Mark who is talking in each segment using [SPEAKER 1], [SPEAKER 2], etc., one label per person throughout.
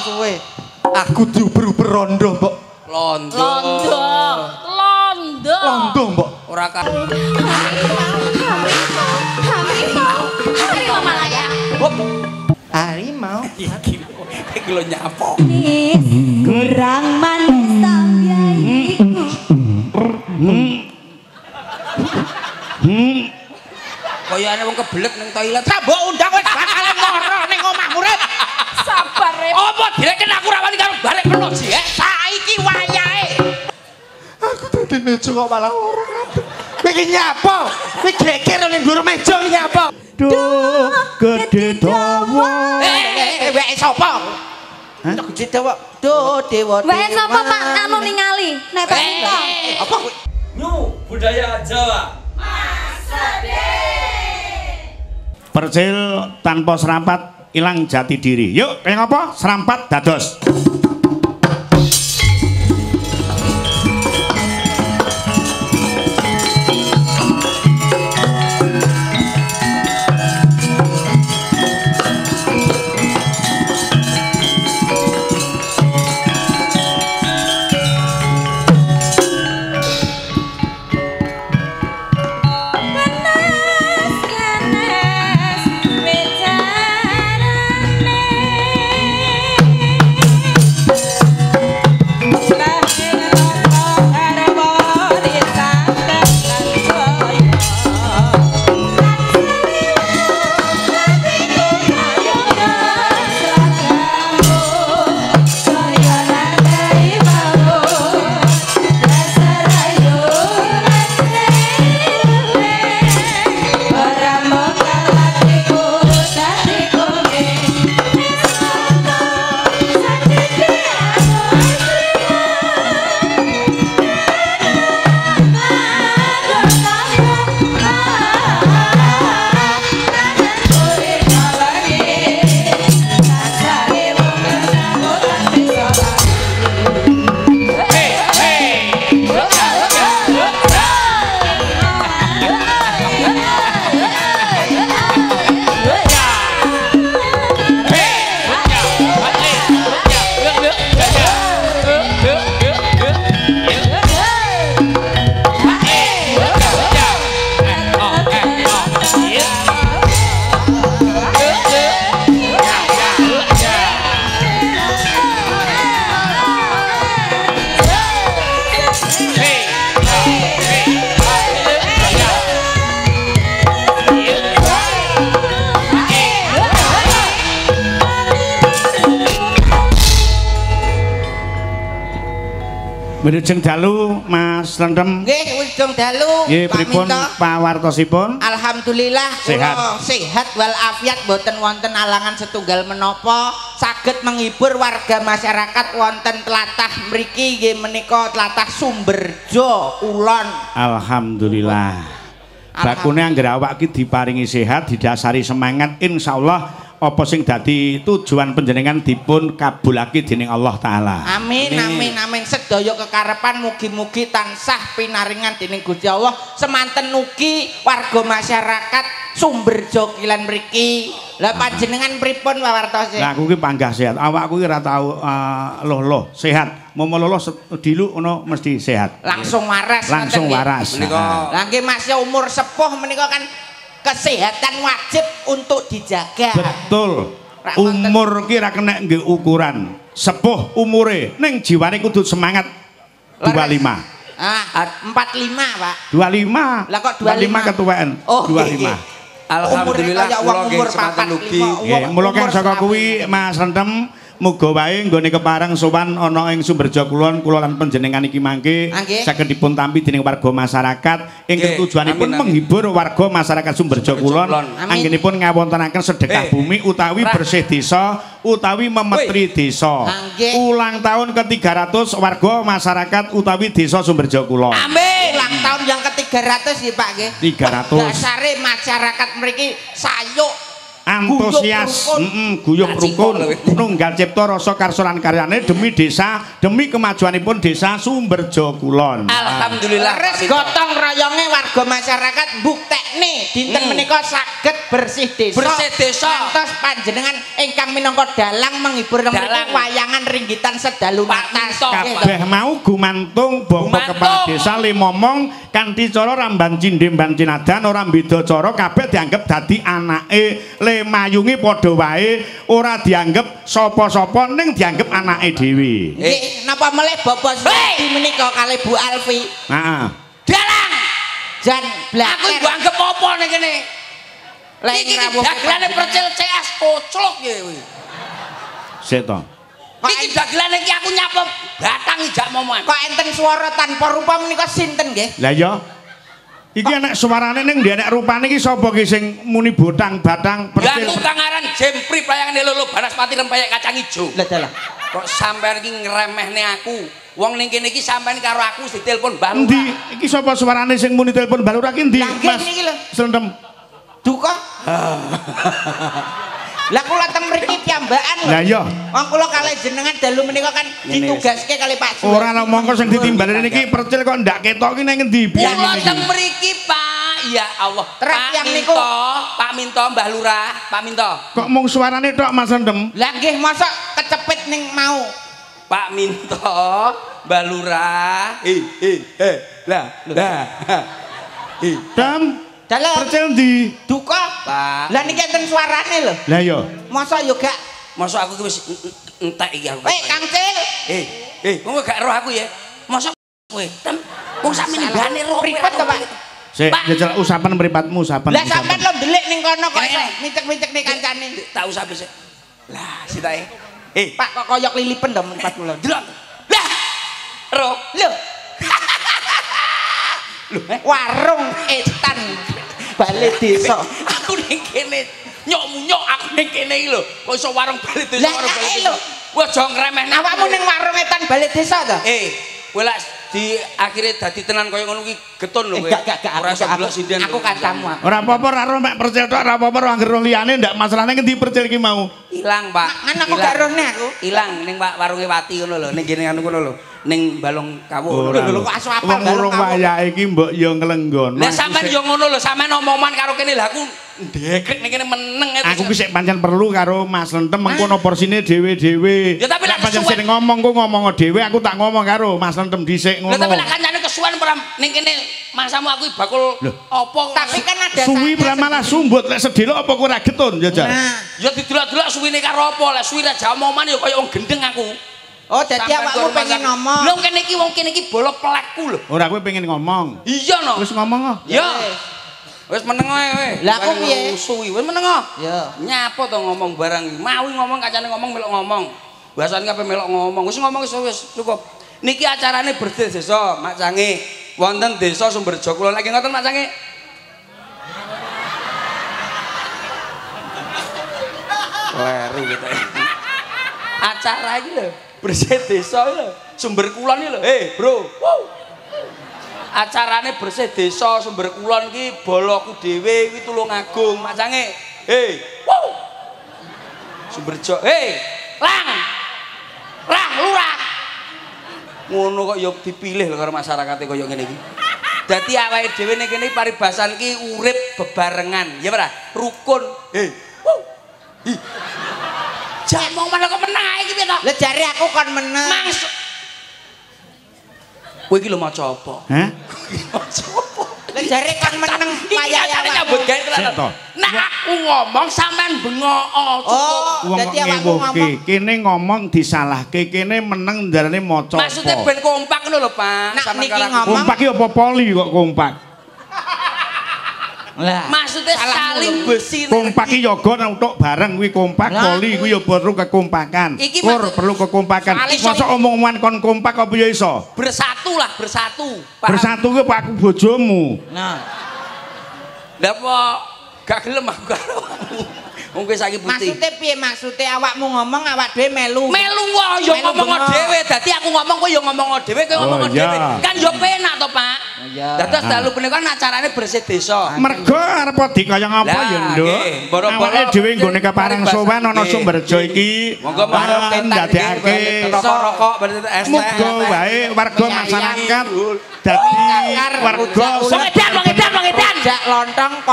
[SPEAKER 1] suwe. Aku diuber-uber rondo, Mbok.
[SPEAKER 2] Londo.
[SPEAKER 1] Londo, Mbok.
[SPEAKER 2] Ora kan.
[SPEAKER 3] Harimau Malaya.
[SPEAKER 1] Harimau.
[SPEAKER 2] Iki lho nyapok.
[SPEAKER 3] Kurang manis samyaiku.
[SPEAKER 2] Kaya ana wong kebelet ning toilet.
[SPEAKER 1] Mbok undang wis bakal moro ning omahmu rep.
[SPEAKER 3] Sabar rep.
[SPEAKER 2] Apa direken aku ra wani karo balik meno sih?
[SPEAKER 1] Saiki wayahe. Aku dadi meja kok malah ora kabeh. Kowe iki nyapa? Kowe geger ning dhuwur meja iki nyapa? Duh, gede dawa. Wek sapa? Hah? Gede dawa. Duh, dewa.
[SPEAKER 3] Wek sapa Pak anu ningali? Nek Pak Minto.
[SPEAKER 1] Apa kowe?
[SPEAKER 4] Nyu budaya Jawa.
[SPEAKER 5] Percil tanpa serampat ilang jati diri. Yuk, pengen apa? Serampat dados. Wilujeng dalu Mas Lendem.
[SPEAKER 1] Nggih, wilujeng dalu.
[SPEAKER 5] Nggih, pripun pawartosipun?
[SPEAKER 1] Alhamdulillah
[SPEAKER 5] sehat.
[SPEAKER 1] Kula sehat walafiat, boten wonten alangan setunggal menapa, saged menghibur warga masyarakat wonten tlatah mriki nggih menika tlatah Sumberjo Kulon.
[SPEAKER 5] Alhamdulillah. Bakune anggere awak iki diparingi sehat, didasari semangat, insyaallah apa sing dadi tujuan panjenengan dipun kabulake dening Allah taala.
[SPEAKER 1] Amin amin amin. Sedaya kekarepan mugi-mugi tansah pinaringan dening Gusti Allah semanten ugi warga masyarakat Sumberjo Kilen mriki. Lah panjenengan pripun pawartos?
[SPEAKER 5] Lah aku ki panggah sehat. Awakku ki ora tau loh sehat. Momo loh dilu ngono mesti sehat.
[SPEAKER 1] Langsung waras.
[SPEAKER 5] Langsung waras.
[SPEAKER 1] Menika lah nggih Mas umur sepuh menika kan kesehatan wajib untuk dijaga.
[SPEAKER 5] Betul. Umur ki ra kena nggih ukuran. Sepuh umure ning jiwane kudu semangat 25.
[SPEAKER 1] Ah, 45, Pak.
[SPEAKER 5] 25.
[SPEAKER 1] Lah kok 25
[SPEAKER 5] ketuaan.
[SPEAKER 1] Oh,
[SPEAKER 5] 25.
[SPEAKER 2] Alhamdulillah kula nggih semanten ugi.
[SPEAKER 5] Nggih, mula kang saka kuwi Mas Rentem muga wae nggone kepareng sowan ana ing Sumberjo Kulon kula lan panjenengan iki mangke saged dipun tampi dening warga masyarakat ingkang tujuanipun menghibur warga masyarakat Sumberjo Kulon anggenipun ngawontenaken sedekah bumi utawi bersih desa utawi memetri desa. Ulang tahun ke-300 warga masyarakat utawi desa Sumberjo Kulon.
[SPEAKER 1] Amin. Ulang tahun yang ke-300 ya Pak nggih.
[SPEAKER 5] 300.
[SPEAKER 1] Dasare masyarakat mriki sayuk
[SPEAKER 5] antusias guyub rukun nunggal cipta rasa karsa lan karyane demi desa demi kemajuanipun desa Sumberjo Kulon.
[SPEAKER 2] Alhamdulillah
[SPEAKER 1] res gotong royonge warga masyarakat mbuktekne dinten menika saged bersih desa. Ngantos panjenengan ingkang minangka dalang menghibur mriki wayangan ringgitan sedalu natas.
[SPEAKER 5] Kabeh mau gumantung Bapak Kepala Desa Limomong kanthi cara ramban cindhe mban cinadan ora beda cara kabeh dianggep dadi anake Le Mayungi padha wae ora dianggep sapa-sapa ning dianggep anake dhewe.
[SPEAKER 1] Nggih napa melih Bapak Siti menika kalih Bu Alfi.
[SPEAKER 5] Heeh.
[SPEAKER 2] Dalang
[SPEAKER 1] Jan blaker.
[SPEAKER 2] aku mbok anggap apa ning kene?
[SPEAKER 1] Lek
[SPEAKER 2] Iki
[SPEAKER 1] rawuh
[SPEAKER 2] dagelane percil CS koclok ya kuwi.
[SPEAKER 5] Sik to.
[SPEAKER 2] Iki dagelane iki aku nyapa batang ijak momoan.
[SPEAKER 1] Kok enten swara tanpa rupa menika sinten nggih?
[SPEAKER 5] Lah iya. Iki enek suarane ning ndi enek rupane iki sapa ki sing muni botang-batang
[SPEAKER 2] Lah
[SPEAKER 5] percil.
[SPEAKER 2] aku kangaran Jempri playangane lolo Banaspati rempeyek kacang ijo.
[SPEAKER 1] Lah dalah.
[SPEAKER 2] Kok sampean iki ngremehne aku. Wong ning kene iki sampean karo aku ditelepon Mbak
[SPEAKER 5] Endi? Iki sapa suarane sing muni telepon balura ki endi?
[SPEAKER 1] Lah nggih niki lho.
[SPEAKER 5] Slendem.
[SPEAKER 1] Duka. Lah kula teng mriki piyambakan lho.
[SPEAKER 5] Lah iya.
[SPEAKER 1] Wong kula kalih jenengan dalu menika kan ditugaske kali Pak Suwir.
[SPEAKER 5] Ora lho mongko sing ditimbali niki percil kok ndak ketok ki nang endi?
[SPEAKER 2] Kula teng mriki Pak. Ya Allah.
[SPEAKER 1] Terus yang niku
[SPEAKER 2] Pak Minto Mbah Lurah, Pak Minto.
[SPEAKER 5] Kok mung suarane tok Mas Slendem?
[SPEAKER 1] Lah nggih mosok kecepit ning mau.
[SPEAKER 2] Pak Minto, Mbah Lurah. Lah.
[SPEAKER 5] Dam.
[SPEAKER 1] Dalah
[SPEAKER 5] Percil ndi?
[SPEAKER 1] duka.
[SPEAKER 2] Pak.
[SPEAKER 1] Lah niki enten suarane lho.
[SPEAKER 5] Lah iya.
[SPEAKER 1] Mosok yo gak.
[SPEAKER 2] Mosok aku ki wis entek iki aku.
[SPEAKER 1] Kang Cil.
[SPEAKER 2] Kowe gak roh aku ya. Mosok kowe, Tem. Wong sak minibane roh
[SPEAKER 1] Pripun to, Pak?
[SPEAKER 5] Sik, jajal usapan mripatmu usapan.
[SPEAKER 1] Lah sampean lo ndelik ning kono kok iso micek-micek ning kancane.
[SPEAKER 2] Tak usah besok. Lah, sitae.
[SPEAKER 1] Pak kok koyok lilipen to mripat kula.
[SPEAKER 2] Delok. Lah. Roh.
[SPEAKER 1] Lho. Warung etan balik desa.
[SPEAKER 2] Aku ning kene nyok-nyok aku ning kene iki lho. Kok iso warung balik desa
[SPEAKER 1] Lah,
[SPEAKER 2] warung balik
[SPEAKER 1] kae
[SPEAKER 2] desa.
[SPEAKER 1] lho.
[SPEAKER 2] Wah, aja ngremehne.
[SPEAKER 1] Awakmu ning warung etan balik desa to?
[SPEAKER 2] Kowe lak di akhire dadi tenan kaya ngono kuwi getun lho kowe.
[SPEAKER 1] Gak
[SPEAKER 2] Ora iso delok sinden.
[SPEAKER 1] aku kancamu.
[SPEAKER 5] Ora apa-apa ora roh mek percil tok ora apa-apa anggere roh liyane ndak masalahne ngendi percil ki mau.
[SPEAKER 2] Ilang, Pak.
[SPEAKER 1] Kan aku gak rohne aku.
[SPEAKER 2] Ilang ning Pak warunge Wati ngono lho, ning kene anu ngono lho. Ning Balong Kawuh.
[SPEAKER 1] Lho kok aso apa
[SPEAKER 5] Balong wayahe iki mbok yo nglenggon.
[SPEAKER 2] Lah sampean yo ngono lho, sampean omongan karo kene lha aku ndekek ning kene meneng.
[SPEAKER 5] Aku ki sik pancen perlu karo Mas Lentem mengkono porsine dhewe-dhewe.
[SPEAKER 2] Ya tapi lek
[SPEAKER 5] pancen sing ngomong ku ngomong dhewe aku tak ngomong karo Mas Lentem dhisik ngono.
[SPEAKER 2] Lah tapi lek kancane kesuwen pram ning kene mangsamu aku bakul apa
[SPEAKER 1] Tapi kan ada
[SPEAKER 5] suwi malah sumbut lek sedelok apa kowe ora getun ya jar.
[SPEAKER 2] Ya didelok-delok suwine karo apa lek suwi ra jamoman ya kaya wong gendeng aku.
[SPEAKER 1] Oh, dadi awakmu pengen ngomong.
[SPEAKER 2] Lho kene iki wong kene iki bola pelekku lho.
[SPEAKER 5] Ora kowe pengen ngomong.
[SPEAKER 2] Iya no.
[SPEAKER 5] Wis ngomong kok.
[SPEAKER 2] Ya. Wis meneng ae kowe.
[SPEAKER 1] Lah aku piye?
[SPEAKER 2] Suwi wis meneng kok.
[SPEAKER 1] Ya.
[SPEAKER 2] Nyapa to ngomong barang iki. Mawi ngomong kancane ngomong melok ngomong. Bahasane kabeh melok ngomong. Wis ngomong wis cukup. Niki acarane bersih desa, Mak Cange. Wonten desa Sumberjo Kulon. Lagi ngoten Mak Cange. Kleru gitu. Acara iki lho, bersih desa lho, Sumber Kulon iki lho. Bro. Wow. Acarane bersih desa Sumber Kulon iki boloku dhewe kuwi Tulungagung, Mak Cange. Wow. Sumberjo. Lang. Rah, lurah. Ngono kok ya dipilih lho karo masyarakate kaya ngene iki. Dadi awake dhewe ning kene paribasan iki urip bebarengan, ya ora? Rukun. Jamong malah kok menang ae iki piye to?
[SPEAKER 1] Lah jare aku kon meneng.
[SPEAKER 2] Mangsa. Kowe iki lho maca apa?
[SPEAKER 5] Hah?
[SPEAKER 2] Maca apa?
[SPEAKER 1] Lah jare kon meneng
[SPEAKER 2] Kaya nyambut gawe tenan. Nah aku ngomong sampean bengok.
[SPEAKER 5] Wong
[SPEAKER 1] dadi awakmu
[SPEAKER 5] ngewohke,
[SPEAKER 1] ngomong.
[SPEAKER 5] kene ngomong disalahke, kene meneng ndarane maca.
[SPEAKER 2] Maksudnya ben kompak ngono lho, Pak.
[SPEAKER 1] Nak
[SPEAKER 2] Sampeyan
[SPEAKER 1] niki
[SPEAKER 2] karo aku.
[SPEAKER 1] ngomong.
[SPEAKER 5] Kompak iki apa poli kok kompak?
[SPEAKER 1] Lah.
[SPEAKER 2] Maksudnya saling bersinergi.
[SPEAKER 5] Kompak iki yoga nutuk bareng kuwi kompak, poli kuwi ya perlu kekompakan.
[SPEAKER 2] Iki
[SPEAKER 5] Kur perlu kekompakan. Masa omongan kon kompak apa ya iso?
[SPEAKER 2] Bersatu lah, bersatu. Paham?
[SPEAKER 5] Bersatu kuwi Pak aku bojomu.
[SPEAKER 1] Nah.
[SPEAKER 2] Lah apa gak gelem aku karo kamu. Wong kowe saiki putih.
[SPEAKER 1] Maksude piye maksude awakmu ngomong awak dhewe melu.
[SPEAKER 2] Melu wae yo
[SPEAKER 1] Melu
[SPEAKER 2] ngomong
[SPEAKER 1] bengok.
[SPEAKER 2] dhewe. Dadi aku ngomong kowe yo ngomong dhewe, kowe ngomong
[SPEAKER 5] Oh, iya.
[SPEAKER 2] dhewe. Kan yo penak to, Pak. Iya. Dados dalu punika acarane bersih desa.
[SPEAKER 5] Mergo arep dikaya ngapa ya, Nduk. Awake dhewe nggone keparang sowan ana Sumberjo iki.
[SPEAKER 2] Monggo marep
[SPEAKER 5] ndadekake
[SPEAKER 2] rokok-rokok es teh.
[SPEAKER 5] Muga wae warga masyarakat dadi warga
[SPEAKER 1] Wong jak lontong,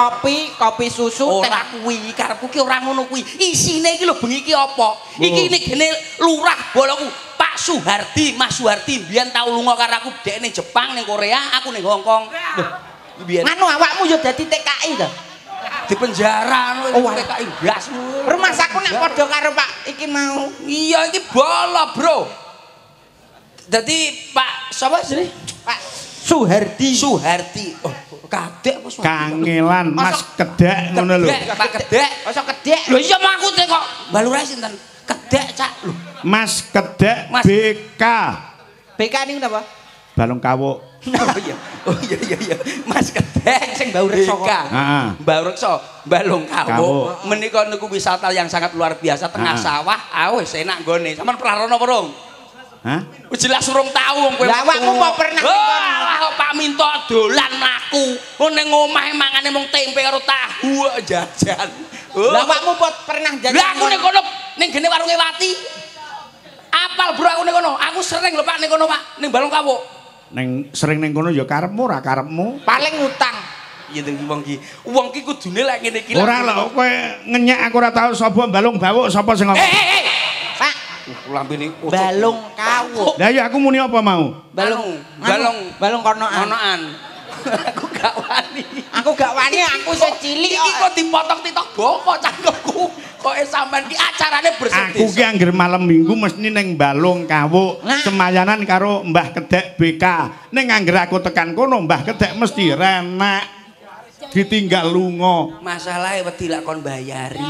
[SPEAKER 1] kopi susu,
[SPEAKER 2] ora kuwi karepku ki ora ngono kuwi. Isine iki lho bengi iki apa? Iki gene lurah boloku Pak Suhardi, Mas Suhardi mbiyen tau lunga karo aku dekne Jepang ning Korea, aku ning Hong Kong. Mbiyen.
[SPEAKER 1] Anu awakmu yo dadi TKI to?
[SPEAKER 2] Di penjara TKI blasmu.
[SPEAKER 1] Rumah saku nek padha karo Pak iki mau.
[SPEAKER 2] Iya iki bolo, Bro. Dadi Pak sapa jenenge?
[SPEAKER 1] Pak Suhardi.
[SPEAKER 2] Oh, kadek apa Suhardi?
[SPEAKER 5] kangelan Mas Kedek ngono lho.
[SPEAKER 2] Pak Kedek.
[SPEAKER 1] Masa kedek.
[SPEAKER 2] Lho iya aku kok balure sinten? Kedek cak lho.
[SPEAKER 5] Mas Kedek
[SPEAKER 2] Mas.
[SPEAKER 5] BK.
[SPEAKER 1] BK ning napa?
[SPEAKER 5] Balung kawuk.
[SPEAKER 2] Oh iya. Mas Kedek
[SPEAKER 1] Sing bau reksa kok.
[SPEAKER 5] Heeh.
[SPEAKER 2] Bau reksa, balung kawuk.
[SPEAKER 5] Kawuk.
[SPEAKER 2] Menika niku wisata yang sangat luar biasa tengah sawah. Wis enak nggone. Sampeyan pernah rono apa rung?
[SPEAKER 5] Hah?
[SPEAKER 2] Wis jelas urung tau wong kowe.
[SPEAKER 1] Lah awakmu kok pernah
[SPEAKER 2] Wah, kok Pak Minto dolan mlaku. Ning omahe mangane mung tempe karo tahu jajan.
[SPEAKER 1] Lah awakmu pernah jajan.
[SPEAKER 2] Lah aku ning kono ning gene warunge Wati. Apal bro aku ning kono. Aku sering lho Pak ning kono Pak, ning Balong Kawuk.
[SPEAKER 5] Ning sering ning kono ya karepmu ora karepmu.
[SPEAKER 1] Paling ngutang.
[SPEAKER 2] Iya to wong iki. Wong iki kudune lek ngene iki.
[SPEAKER 5] Ora lho kowe ngenyek aku ora tau sapa Balung Bawuk sapa sing ngomong.
[SPEAKER 1] Pak,
[SPEAKER 2] Lambene
[SPEAKER 1] Balung Kawuk.
[SPEAKER 5] Lah ya aku muni apa mau?
[SPEAKER 1] Balung konoan.
[SPEAKER 2] Aku gak wani.
[SPEAKER 1] Aku gak wani, aku secilik
[SPEAKER 2] Iki kok dipotong-titok boko cangkemku. Kok sampean ki acarane bersih
[SPEAKER 5] Aku ki anggere malam Minggu mesti ning Balung Kawuk semayanan karo Mbah Kedek BK. Ning anggere aku tekan kono Mbah Kedek mesti renek ditinggal lunga.
[SPEAKER 2] Masalahe wedi lak kon bayari.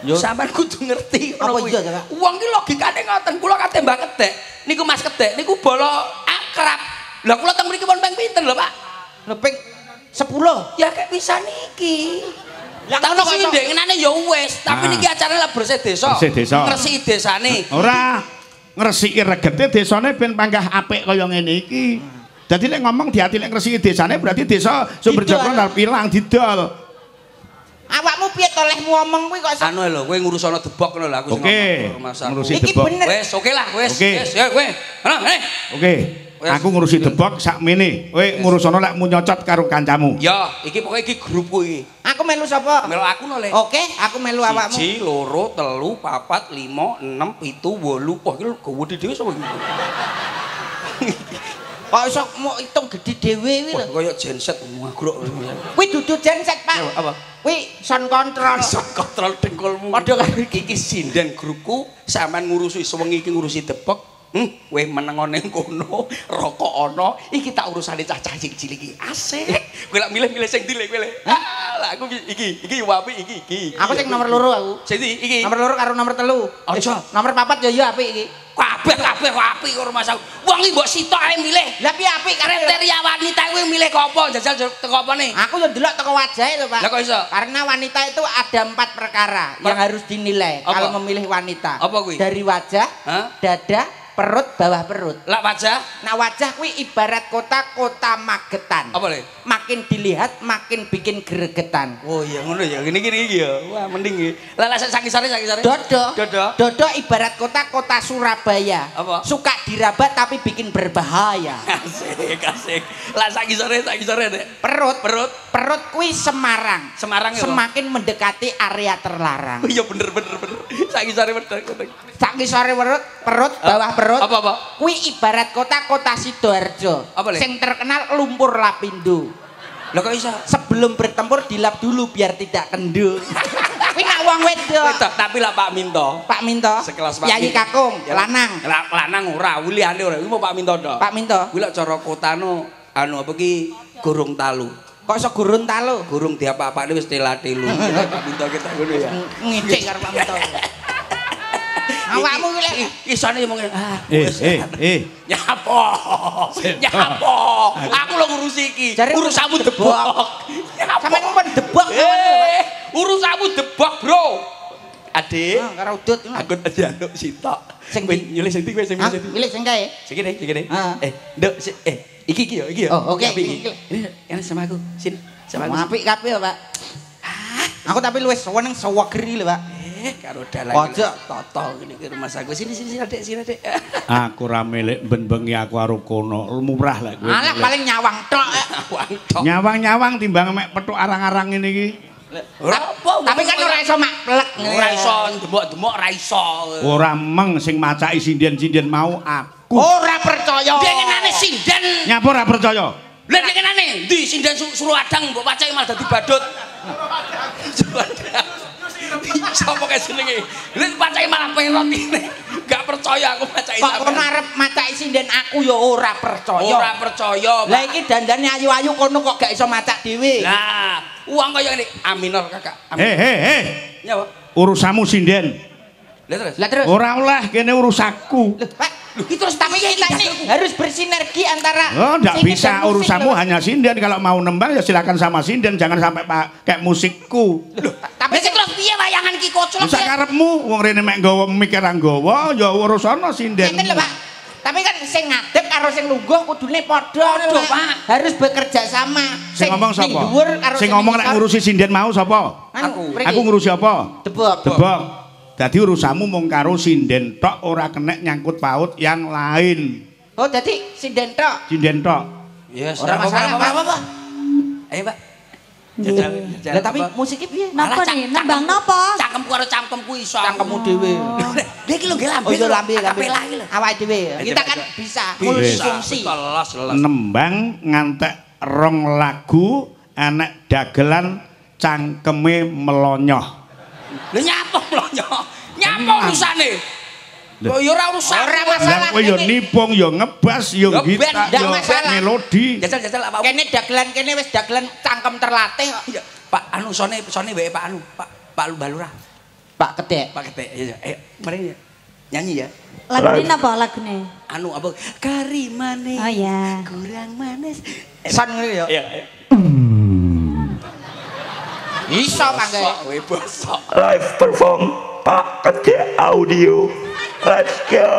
[SPEAKER 2] Yo sampean kudu ngerti
[SPEAKER 1] Apa
[SPEAKER 2] ngono kuwi.
[SPEAKER 1] iya, Kak?
[SPEAKER 2] Wong ki logikane ngoten. Kula kate Mbah Kedek, niku Mas Kedek niku bolo akrab. Lah kula teng mriki pun ping pinten lho, Pak?
[SPEAKER 1] Leping 10.
[SPEAKER 2] Ya kayak bisa niki.
[SPEAKER 1] Lah
[SPEAKER 2] Tak
[SPEAKER 1] ngono
[SPEAKER 2] ono
[SPEAKER 1] kok.
[SPEAKER 2] ndengenane ya wis, tapi niki acarane lah bersih desa.
[SPEAKER 5] Bersih desa.
[SPEAKER 2] Ngresiki desane.
[SPEAKER 5] Ora ngresiki regete desane ben panggah apik kaya ngene iki. Dadi nek ngomong di ati nek ngresiki desane berarti desa Sumberjo arep ilang didol.
[SPEAKER 1] Awakmu piye to lehmu ngomong kuwi kok
[SPEAKER 2] Anu lho, kowe ngurus ana debok ngono lho aku sing
[SPEAKER 5] Oke,
[SPEAKER 2] ngomong masalah.
[SPEAKER 5] ngurusi
[SPEAKER 1] Iki
[SPEAKER 5] debok.
[SPEAKER 1] bener.
[SPEAKER 2] Wes, oke lah, wes.
[SPEAKER 5] Oke.
[SPEAKER 2] Wes, ya kowe. Ana,
[SPEAKER 5] Oke. Aku ngurusi debok sakmene. Kowe ngurusono lek mu nyocot karo kancamu.
[SPEAKER 2] Ya, iki pokoke iki grupku iki.
[SPEAKER 1] Aku melu sapa?
[SPEAKER 2] Melu aku no le.
[SPEAKER 1] Oke, aku melu awakmu.
[SPEAKER 2] 1 2 3 4 5 6 7 8. Wah, iki gede dhewe sapa iki?
[SPEAKER 1] Kok iso mau hitung gede dhewe kuwi
[SPEAKER 2] Wah,
[SPEAKER 1] lho.
[SPEAKER 2] kaya genset ngagrok.
[SPEAKER 1] Kuwi dudu genset, Pak.
[SPEAKER 2] Apa?
[SPEAKER 1] Kuwi sound control.
[SPEAKER 2] Sok kontrol dengkulmu.
[SPEAKER 1] Padha karo
[SPEAKER 2] iki sinden grupku, sampean ngurusi sewengi iki ngurusi debok. Kowe meneng ning kono, rokok ana, iki tak urusane cah-cah cilik iki. Asik. Kowe lak milih-milih sing ndi kowe le. Lah aku iki apik iki.
[SPEAKER 1] Aku sing nomor 2 aku.
[SPEAKER 2] Sing ndi iki?
[SPEAKER 1] Nomor 2 karo nomor 3.
[SPEAKER 2] Aja.
[SPEAKER 1] Nomor 4 ya apik iki.
[SPEAKER 2] Kabeh apik karo Mas aku. Wong iki mbok sitok ae milih.
[SPEAKER 1] Lah piye apik
[SPEAKER 2] Kriteria wanita kuwi milih kok apa? Jajal teko apane?
[SPEAKER 1] Aku yo ndelok teko wajahe lho, Pak.
[SPEAKER 2] Lah kok iso?
[SPEAKER 1] Karena wanita itu ada 4 perkara yang harus dinilai
[SPEAKER 2] Apa?
[SPEAKER 1] kalau memilih wanita.
[SPEAKER 2] Apa kuwi?
[SPEAKER 1] Dari wajah,
[SPEAKER 2] Hah?
[SPEAKER 1] dada, perut, bawah perut.
[SPEAKER 2] Lah wajah?
[SPEAKER 1] Nah, wajah kuwi ibarat kota Magetan.
[SPEAKER 2] Apa le?
[SPEAKER 1] Makin dilihat makin bikin gregetan.
[SPEAKER 2] Oh iya ngono ya. Gini iki ya. Wah, mending iki. Lah sakisare.
[SPEAKER 1] Dodo.
[SPEAKER 2] Dodo.
[SPEAKER 1] Dodo ibarat kota Surabaya.
[SPEAKER 2] Apa?
[SPEAKER 1] Suka dirabat tapi bikin berbahaya.
[SPEAKER 2] Asik. Lah sakisare Dek.
[SPEAKER 1] Perut kuwi Semarang.
[SPEAKER 2] Semarang ya.
[SPEAKER 1] Semakin mendekati area terlarang.
[SPEAKER 2] Oh iya bener. Sakisare bener.
[SPEAKER 1] Sakisore perut, bawah perut.
[SPEAKER 2] Apa?
[SPEAKER 1] Kuwi ibarat kota Sidoarjo.
[SPEAKER 2] Apa, Le?
[SPEAKER 1] Sing terkenal lumpur lapindo.
[SPEAKER 2] Lah kok iso?
[SPEAKER 1] Sebelum bertempur dilap dulu biar tidak kendul. Kuwi nak wong wedok.
[SPEAKER 2] Wedok, tapi lah Pak Minto.
[SPEAKER 1] Pak Minto.
[SPEAKER 2] Sekelas Pak
[SPEAKER 1] Yayi
[SPEAKER 2] Minto.
[SPEAKER 1] Kakung,
[SPEAKER 2] Ya,
[SPEAKER 1] lanang.
[SPEAKER 2] Lanang ora, liyane ora. Iku mau Pak Minto tok.
[SPEAKER 1] Pak Minto.
[SPEAKER 2] Kuwi lek cara kotano anu apa ki gurung talu.
[SPEAKER 1] Kok iso gurun talo?
[SPEAKER 2] Gurung diapa-apane wis tela-telu. Pak Minto kita ngono ya.
[SPEAKER 1] Ngicik karo Pak Minto. Awakmu kuwi lek
[SPEAKER 2] Isane mung nyapo. Aku lho ngurusi iki. Urusanmu debok.
[SPEAKER 1] sampeyan pun debok.
[SPEAKER 2] Urusanmu debok, Bro. Adik,
[SPEAKER 1] Karo udut.
[SPEAKER 2] aku njaluk sitok.
[SPEAKER 1] Sing
[SPEAKER 2] Kowe nyilih sing ndi kowe sing milih sing ndi?
[SPEAKER 1] Milih sing kae.
[SPEAKER 2] Sing kene.
[SPEAKER 1] Heeh.
[SPEAKER 2] Nduk, Iki ya.
[SPEAKER 6] Oh, oke.
[SPEAKER 2] Ini sama aku. Sin. Sama aku.
[SPEAKER 6] Apik kabeh, Pak. Aku tapi luwes seneng sewegeri lho, Pak.
[SPEAKER 2] Karo dalan.
[SPEAKER 6] Ojo
[SPEAKER 2] totol ngene iki rumah aku. Sini Dek.
[SPEAKER 5] Aku ra milik ben-bengi aku karo kono. Murah lah kowe.
[SPEAKER 6] Alah paling nyawang tok.
[SPEAKER 5] Nyawang-nyawang timbang mek petuk arang-arang ngene iki.
[SPEAKER 6] Tapi kan ora iso maklek.
[SPEAKER 2] Ora iso demok-demok ora iso.
[SPEAKER 5] Ora meng sing macaki sinden-sinden mau aku.
[SPEAKER 6] Ora percaya.
[SPEAKER 2] Dengenane sinden.
[SPEAKER 5] Nyapa ora percaya?
[SPEAKER 2] Lah dengenane ndi sinden suruh adang mbok pacake malah dadi badut. Sopo kae jenenge? Lha pacake malah perot ngene. Gak percaya aku pacake sampean.
[SPEAKER 6] Kok kono arep macaki sinden aku ya ora percaya.
[SPEAKER 2] Ora percaya.
[SPEAKER 6] Lah iki dandane ayu-ayu kono kok gak iso macak dhewe.
[SPEAKER 2] Lah, uang kaya ngene. Aminor Kakak.
[SPEAKER 5] Heh.
[SPEAKER 2] Nyawa.
[SPEAKER 5] Urusamu sinden.
[SPEAKER 2] Lah terus.
[SPEAKER 5] Ora oleh kene urusaku.
[SPEAKER 6] Pak, iki terus tapi kita ini harus bersinergi antara
[SPEAKER 5] Oh, enggak
[SPEAKER 6] singing
[SPEAKER 5] bisa
[SPEAKER 6] dan musik,
[SPEAKER 5] urusanmu
[SPEAKER 6] loh.
[SPEAKER 5] hanya sinden. Kalau mau nembang ya silakan sama sinden, jangan sampai kayak musikku.
[SPEAKER 6] Tapi terus piye wayangan ki koclok
[SPEAKER 5] Bisa karepmu wong rene mek nggawa mikir nggawa ya urusana sinden.
[SPEAKER 6] Ngeten lho, Pak. Tapi kan sing ngadeg karo sing lungguh kudune padha lho, Pak. Harus bekerja sama.
[SPEAKER 5] Sing ngomong
[SPEAKER 6] ning
[SPEAKER 5] sapa?
[SPEAKER 6] dhuwur karo
[SPEAKER 5] Sing ngomong nek ngurusi sinden mau sapa? Aku ngurusi apa? Debok. Dadi urusanmu mung karo sinden tok, ora kenek nyangkut paut yang lain.
[SPEAKER 6] Oh, dadi sinden tok.
[SPEAKER 5] Sinden tok.
[SPEAKER 2] Yes,
[SPEAKER 6] Ora masalah apa-apa.
[SPEAKER 2] Ayo, Pak.
[SPEAKER 6] Lah tapi musiknya piye?
[SPEAKER 3] Napa nih? Nembang napa?
[SPEAKER 2] Cangkemku karo cangkemku iso.
[SPEAKER 6] Cangkemmu dhewe.
[SPEAKER 2] Dia iki lho nggih lambe.
[SPEAKER 6] Oh, iya lambe.
[SPEAKER 2] Kapela iki lho.
[SPEAKER 6] Awake dhewe. Kita kan bisa multifungsi.
[SPEAKER 5] Nembang ngantek rong lagu enek dagelan cangkeme melonyoh.
[SPEAKER 2] Lha nyapa mlonyo? Nyapa urusane? Kok ya ora urusan.
[SPEAKER 6] Ora masalah.
[SPEAKER 5] Lah kowe ya nipung ya ngebas ya
[SPEAKER 2] Ya
[SPEAKER 5] gitar
[SPEAKER 2] band,
[SPEAKER 6] ndak
[SPEAKER 5] ya
[SPEAKER 6] masalah.
[SPEAKER 5] melodi.
[SPEAKER 2] Jajal apa?
[SPEAKER 6] Kene dagelan kene wis dagelan cangkem terlatih kok.
[SPEAKER 2] Pak anu sone wae Pak anu, Pak Balurah.
[SPEAKER 6] Pak Kedek.
[SPEAKER 2] Pak Ketek. Ayo, mari ya. Nyanyi ya.
[SPEAKER 3] Lagune napa lagune?
[SPEAKER 2] Anu apa? Kari manis.
[SPEAKER 3] Oh ya.
[SPEAKER 2] Kurang manis.
[SPEAKER 6] Son ngene ya.
[SPEAKER 2] Iya.
[SPEAKER 6] Iso pangge.
[SPEAKER 2] Kowe bosok.
[SPEAKER 7] Live perform Pak Kedek Audio. Let's go.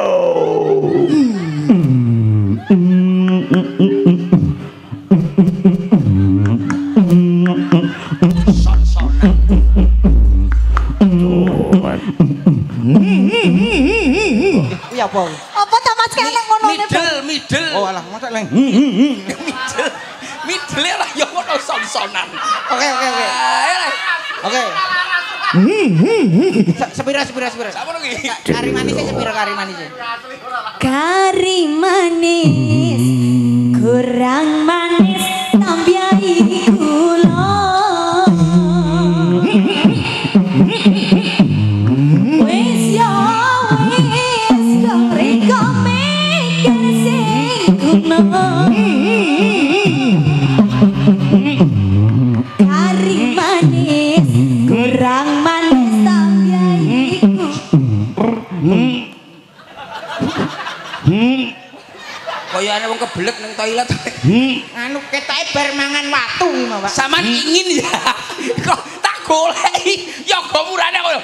[SPEAKER 6] Kuwi apa?
[SPEAKER 3] Apa ta Mas kene ngono ne?
[SPEAKER 2] Middle.
[SPEAKER 6] Oh alah, mosok leng.
[SPEAKER 2] Middle ora ya ngono son-sonan.
[SPEAKER 6] Oke. Oke. Sepira.
[SPEAKER 2] Apa iki?
[SPEAKER 6] Kari manis sepira kari manis.
[SPEAKER 3] Kari manis kurang manis tambahi gula. Wis ya wis dong riko mikir sing kuno. Kari manis kurang manis tambahi
[SPEAKER 2] Kayane wong kebelet ning toilet.
[SPEAKER 6] Anu ketake bar mangan watu iki, Pak.
[SPEAKER 2] Saman ingin ya. Kok tak goleki yoga murane koyo.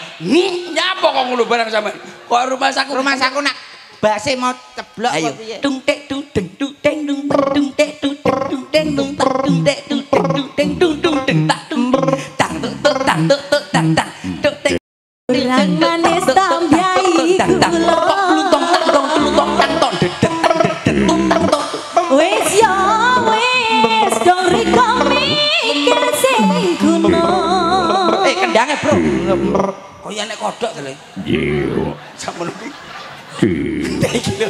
[SPEAKER 2] Nyapa kok ngono barang sampean. Kok rumah saku
[SPEAKER 6] nak base mau ceblok
[SPEAKER 2] ayo.
[SPEAKER 6] kok piye?
[SPEAKER 2] Dung tek dung deng dung deng dung dung tek dung dung deng dung tak dung tek dung deng dung dung deng tak dung tang tang tang tang
[SPEAKER 3] kurang manis tambahi gula.
[SPEAKER 2] Lutong tang ton dedek
[SPEAKER 3] Wis ya wis dong riko mikir sing kuno.
[SPEAKER 6] Kendange, Bro.
[SPEAKER 2] kaya nek kodhok to lho.
[SPEAKER 7] Yo.
[SPEAKER 2] Sampun iki.
[SPEAKER 7] Iki lho.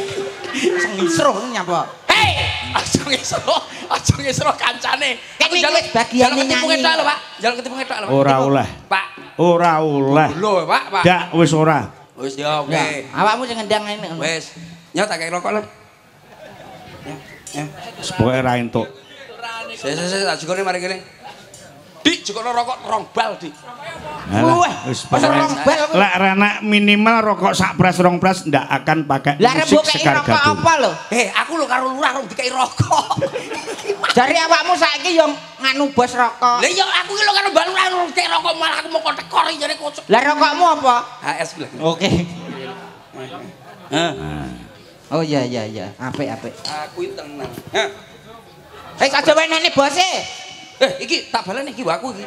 [SPEAKER 6] Sengisro nyapa?
[SPEAKER 2] Hei, aja ngesro kancane.
[SPEAKER 6] Aku jaluk bagiane nyanyi.
[SPEAKER 2] Tok lho, Pak. Jaluk ketipu ngetok lho.
[SPEAKER 5] Ora oleh.
[SPEAKER 2] Pak.
[SPEAKER 5] Ora oleh.
[SPEAKER 2] Lho, Pak.
[SPEAKER 5] Ndak wis ora.
[SPEAKER 2] Wis ya, oke.
[SPEAKER 6] Awakmu sing ngendang ngene.
[SPEAKER 2] Wis. Nyok tak kei rokok lho. Ya.
[SPEAKER 5] Sepoke ra entuk.
[SPEAKER 2] Sik, tak jukone mari kene. Dik, jukono rokok rong bal, Dik.
[SPEAKER 5] Alah, wis pokoke lek renek minimal rokok sak pres rong pres ndak akan pakai
[SPEAKER 6] Lah
[SPEAKER 5] musik
[SPEAKER 6] rembuk kei
[SPEAKER 5] sekar
[SPEAKER 6] rokok
[SPEAKER 5] gadung.
[SPEAKER 6] apa lho?
[SPEAKER 2] Aku lho karo lurah rong dikei rokok.
[SPEAKER 6] Jare awakmu saiki yo nganu bos rokok.
[SPEAKER 2] Lah ya aku ki lho karo mbak lurah rong dikei rokok malah aku mau tekor jare kocok.
[SPEAKER 6] Lah rokokmu apa?
[SPEAKER 2] HS bilang.
[SPEAKER 6] Oke.
[SPEAKER 2] Hah.
[SPEAKER 6] Oh iya. Apik.
[SPEAKER 2] Aku itu tenang. Hah.
[SPEAKER 6] Wis aja wenehne bose.
[SPEAKER 2] Iki tak balen iki aku iki.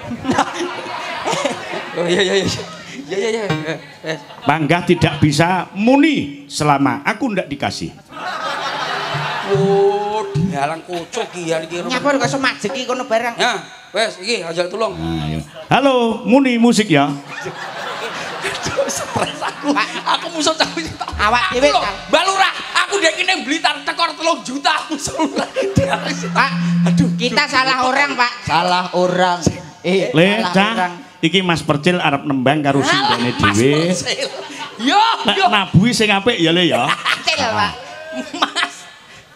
[SPEAKER 2] Oh iya. Ya.
[SPEAKER 5] Bangga tidak bisa muni selama aku ndak dikasih.
[SPEAKER 2] Oh, dalang kocok iki ya iki.
[SPEAKER 6] Nyapur kok majeki kono barang.
[SPEAKER 2] Ya, wes iki ajal tulung.
[SPEAKER 5] Nah, ya. Halo, muni musik ya.
[SPEAKER 2] Stres aku musuh cah wis
[SPEAKER 6] Awak dhewe
[SPEAKER 2] Mbak Lurah, aku dek kene Blitar tekor 3 juta musuh.
[SPEAKER 6] Pak, aduh, kita salah orang, Pak. Salah orang.
[SPEAKER 5] Le, Cah, iki Mas Percil arep nembang karo sindene dhewe.
[SPEAKER 2] Yo,
[SPEAKER 5] nabuhi sing apik ya Le ya.
[SPEAKER 6] Percil, Pak.
[SPEAKER 2] Mas.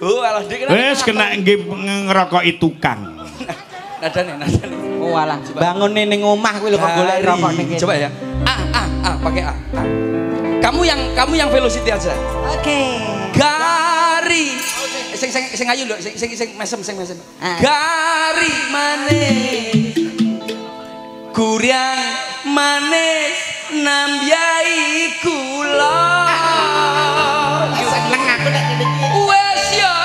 [SPEAKER 2] Oh, alah dik.
[SPEAKER 5] Wis kena nggih ngerokoki tukang.
[SPEAKER 2] Nadane.
[SPEAKER 6] Oh alah, bangun ning omah kuwi lho kok golek rokok ning kene.
[SPEAKER 2] Coba ya. Pakai A. Kamu yang velocity aja.
[SPEAKER 3] Oke.
[SPEAKER 2] Gari. Sing ayu lho, sing mesem. Gari manis. Kuryang manis nambyai kula.
[SPEAKER 6] Seneng aku nek ngene iki.
[SPEAKER 2] Wes ya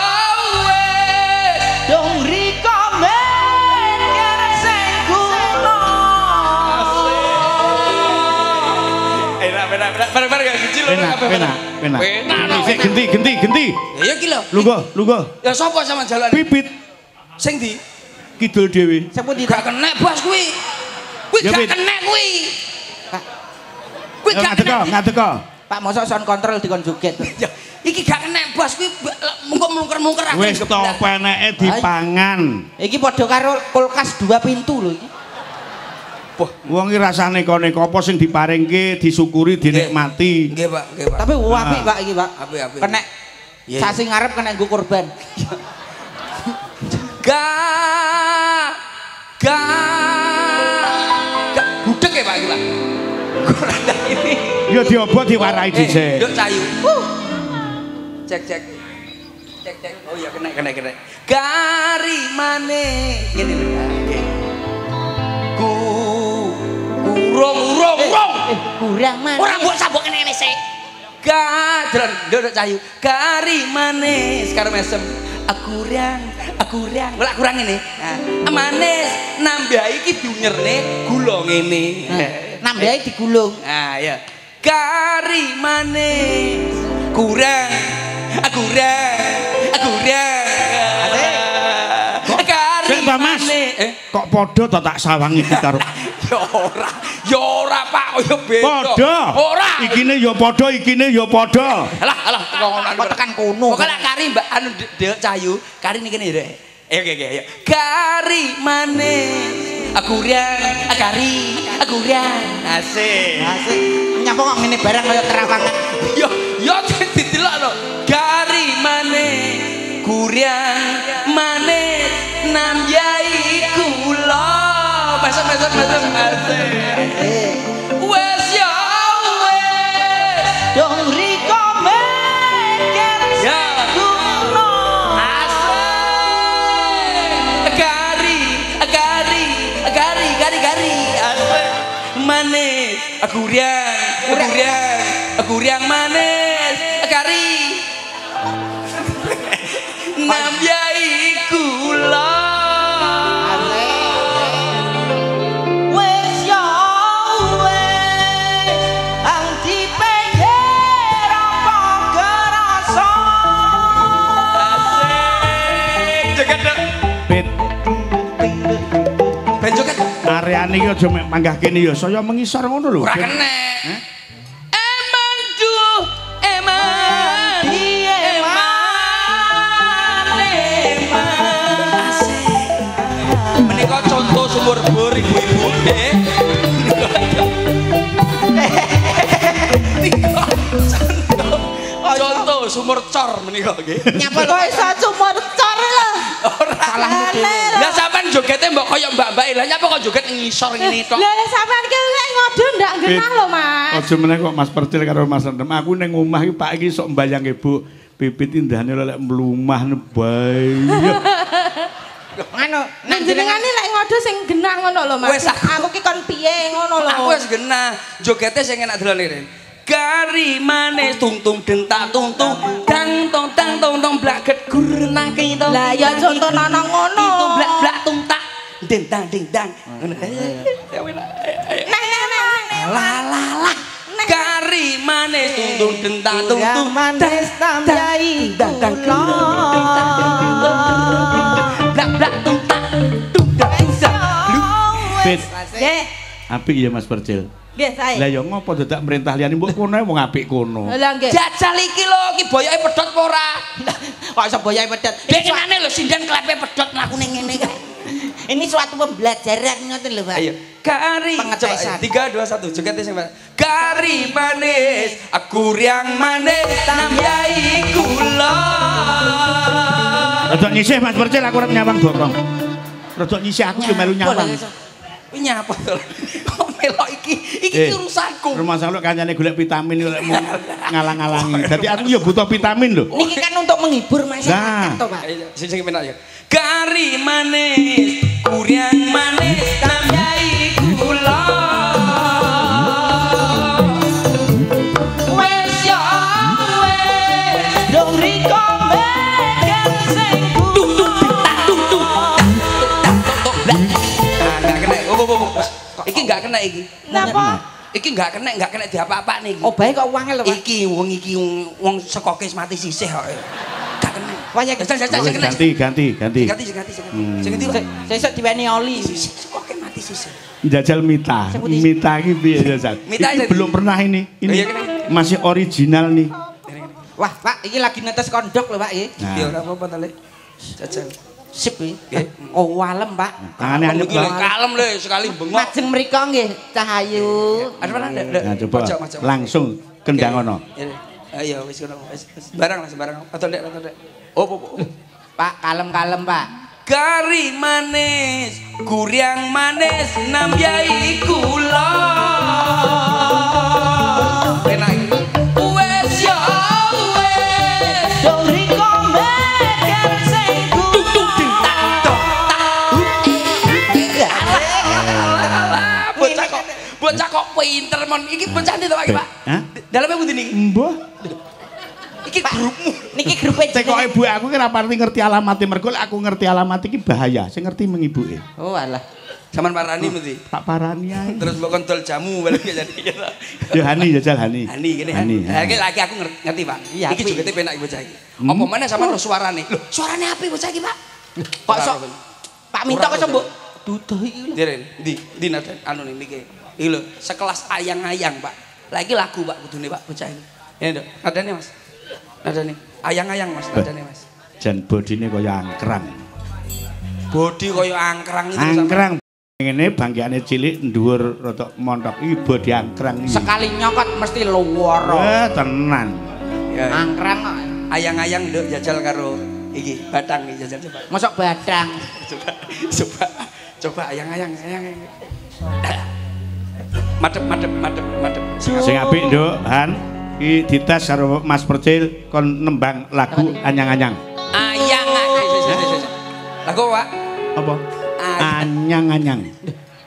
[SPEAKER 2] wes.
[SPEAKER 6] Dong riko men sing kuno.
[SPEAKER 2] Bareng-bareng gak kecil lho.
[SPEAKER 5] Penak. Sik genti.
[SPEAKER 2] Ya iki lho.
[SPEAKER 5] Lungguh.
[SPEAKER 2] Ya sapa sama jalan?
[SPEAKER 5] Pipit
[SPEAKER 2] Sing di
[SPEAKER 5] kidul dhewe.
[SPEAKER 6] Sepundi
[SPEAKER 2] gak kena bos kuwi. Kuwi
[SPEAKER 5] Ya,
[SPEAKER 2] gak
[SPEAKER 5] Pit.
[SPEAKER 2] kena kuwi. Kuwi gak kena.
[SPEAKER 5] Nggak teko.
[SPEAKER 6] Pak mosok sound control dikon joget.
[SPEAKER 2] Ya, iki gak kena bos kuwi mungker-mungker aku.
[SPEAKER 5] Wis to peneke dipangan.
[SPEAKER 6] Iki padha karo kulkas 2 pintu lho iki.
[SPEAKER 5] Wong iki rasane neko apa sing diparingke disyukuri dinikmati.
[SPEAKER 2] Nggih, Pak.
[SPEAKER 6] Tapi apik Pak iki, Pak.
[SPEAKER 2] Apik.
[SPEAKER 6] Kena sasi ngarep kena nggo korban.
[SPEAKER 2] Gudeg ya Pak iki, Pak. Kurang ini.
[SPEAKER 5] Ya diobo diwarai dhisik.
[SPEAKER 2] Nduk cayu. Cek. Oh iya kena. Gari manis. Ngene lho. Urung.
[SPEAKER 6] Kurang manis.
[SPEAKER 2] Ora mbok sabuk kene sik. Gadron, nduk cayu. Gari manis karo mesem. Aku riang. Ora kurang ini. Nah, manis nambahi iki diunyerne gula ngene.
[SPEAKER 6] Nambahi digulung.
[SPEAKER 2] Ah ya. Gari manis kurang. Aku riang.
[SPEAKER 5] Sik ta Mas. Kok padha to tak sawang iki karo.
[SPEAKER 2] Ya ora Pak, kaya beda.
[SPEAKER 5] Padha.
[SPEAKER 2] Ora.
[SPEAKER 5] Ikine ya padha.
[SPEAKER 2] Alah,
[SPEAKER 6] Kok tekan kono.
[SPEAKER 2] Kok lak kari Mbak anu Dek Cayu, kari niki kene ya. Ayo. Kari manis. Aku riang. Asik.
[SPEAKER 6] Nyapa kok ngene barang kaya terawangan.
[SPEAKER 2] Yo didelok lho. Kari manis. Kuriang manis nambyai kula. Masuk. Asik. Wes ya wes.
[SPEAKER 6] Dong riko men
[SPEAKER 2] Ya.
[SPEAKER 6] kuno.
[SPEAKER 2] Asik. Gari. Asik. Manis. Aku riang manis. Gari. Nambyai kula.
[SPEAKER 6] Wes ya wes ang dipikir apa kerasa.
[SPEAKER 2] Asik. Joget dong.
[SPEAKER 5] Pit.
[SPEAKER 2] Ben joget.
[SPEAKER 5] Areane iki aja mek manggah kene ya saya mengisor ngono lho.
[SPEAKER 2] Ora kena. Emang duh, emang. Asik. Menika contoh sumur bor ibu-ibu nggih. Contoh sumur cor menika nggih.
[SPEAKER 6] Nyapa
[SPEAKER 3] Kok iso cumur cor lho.
[SPEAKER 2] Ora. Lah sampean jogete mbok kaya mbak-mbak lah nyapa kok joget ngisor ngene tok.
[SPEAKER 3] Lah sampean ki lek ngodo ndak genah lho, Mas.
[SPEAKER 5] Aja meneh kok Mas Percil karo Mas Rendem. Aku ning omah iki Pak iki sok mbayangke Bu Pipit indahane lek mlumah bae.
[SPEAKER 6] Anu,
[SPEAKER 3] Jenengane lek ngodo sing genah ngono lho, Mas.
[SPEAKER 2] Wes
[SPEAKER 3] Aku ki kon piye ngono lho.
[SPEAKER 2] Aku wis genah, jogete sing enak delane. Gari manis tung dentak tung dang tong blaget gur nang
[SPEAKER 6] Lah ya contoh nang ngono.
[SPEAKER 2] Tumblak-blak tumtak. Dendang dendang. Ngono. Lah. Kari manis tungtung dendang tungtung
[SPEAKER 6] manis tamyai
[SPEAKER 2] dendang blak-blak tumtak.
[SPEAKER 5] Fit.
[SPEAKER 6] Nggih.
[SPEAKER 5] Apik ya Mas Percil.
[SPEAKER 6] Nggih sae.
[SPEAKER 5] Lah ya ngopo dadak merintah liyane mbok kono wong apik kono.
[SPEAKER 6] Lah nggih.
[SPEAKER 2] Jajal iki lho, iki boyoke pedhot apa ora?
[SPEAKER 6] Kok iso boyai pedet.
[SPEAKER 2] Biasane lho sinden klepe pedhot mlakune ngene kae.
[SPEAKER 6] Ini suatu pembelajaran ngoten lho, Pak.
[SPEAKER 2] Ayo. Kari
[SPEAKER 6] Pengetesan.
[SPEAKER 2] 3 2 1 joget sing Kari manis, aku yang manis namyai kula.
[SPEAKER 5] Rodok nyisih Mas Percil aku arep nyawang bokong. Rodok nyisih aku yo melu nyawang.
[SPEAKER 2] Kuwi nyapa to? Kok melok iki urusanku.
[SPEAKER 5] Rumah sakit kancane golek vitamin golek ngalang-alangi. Dadi aku yo butuh vitamin lho.
[SPEAKER 6] Niki kan untuk menghibur masyarakat to, Pak.
[SPEAKER 2] Sing penak ya. Kari manis, kuryang manis namyai kula. Wes ya wes, dong riko meken sing Iki enggak kena iki.
[SPEAKER 6] Napa?
[SPEAKER 2] Iki enggak kena diapa-apa nih.
[SPEAKER 6] Oh, bae kok uangnya lho, Pak.
[SPEAKER 2] Iki wong saka kes mati sisih kok. Gak kena.
[SPEAKER 6] Wayah
[SPEAKER 5] Ganti.
[SPEAKER 2] Sing ndi kok?
[SPEAKER 6] Sesuk diweni oli.
[SPEAKER 2] Kok kes mati sisih.
[SPEAKER 5] Jajal Mita. Mita iki piye jajal? Iki belum pernah ini. Ini masih original nih.
[SPEAKER 6] Wah, Pak, iki lagi netes kondok lho, Pak iki.
[SPEAKER 2] Ya ora apa-apa ta, Lek. Jajal.
[SPEAKER 6] Sip iki. Oh, walem, Pak.
[SPEAKER 5] Tangane anyep
[SPEAKER 2] kalem lho sekali bengok.
[SPEAKER 6] Majeng mriko nggih, Cahayu.
[SPEAKER 2] Ada mana?
[SPEAKER 5] Nah, coba langsung kendangono.
[SPEAKER 2] Ayo wis ngono. Sembarang. Atau Dek. Oh.
[SPEAKER 6] Pak, kalem-kalem, Pak.
[SPEAKER 2] Kari manis, kuryang manis namyai kula. Enak iki. Wes ya wes,
[SPEAKER 6] Dong riko meken sing
[SPEAKER 2] bocah kok pinter mon. Iki bocah ndi to Pak, Pak?
[SPEAKER 5] Hah?
[SPEAKER 2] Daleme pundi niki?
[SPEAKER 5] Mbah.
[SPEAKER 2] Iki grupmu.
[SPEAKER 6] Niki grupe
[SPEAKER 5] Tekoke ibu aku ki ora parti ngerti alamate mergo aku ngerti alamat iki bahaya. Sing ngerti mengibuke.
[SPEAKER 6] Oh, alah.
[SPEAKER 2] Saman parani mesti.
[SPEAKER 5] Tak parani ae.
[SPEAKER 2] Terus mbok kontol jamu balik jadi.
[SPEAKER 5] Yo Hani jajal Hani.
[SPEAKER 2] Hani gini. Iki lagi aku ngerti, Pak. Iki jogete penak iki bocah iki. Apa meneh sampean lho suarane. Lho, suarane apik bocah iki, Pak.
[SPEAKER 6] Kok sok Pak Minto kok mbok duduh iki lho.
[SPEAKER 2] Diren, ndi nadan anu niki. Iki lho, sekelas ayang-ayang, Pak. Lah iki lagu, Pak, kudune, Pak, bocah iki. Ini, Dok. Nadane, Mas. Nadane. Ayang-ayang, Mas, nadane, Mas.
[SPEAKER 5] Jan bodine kaya angkrang.
[SPEAKER 2] Bodi kaya angkrang itu
[SPEAKER 5] Angkrang. Ngene bangkeane cilik dhuwur rada montok iki bodi angkrang iki.
[SPEAKER 6] Sekali nyokot mesti luwara.
[SPEAKER 5] Tenan.
[SPEAKER 6] Angkrang kok.
[SPEAKER 2] Ayang-ayang nduk jajal karo iki batang iki jajal coba.
[SPEAKER 6] Mosok badang.
[SPEAKER 2] Coba ayang-ayang. Madep.
[SPEAKER 5] Sing apik nduk Han. Iki dites karo Mas Percil kon nembang lagu anyang-anyang.
[SPEAKER 2] Ayang-anyang. Lagu Pak.
[SPEAKER 5] Apa? Anyang-anyang.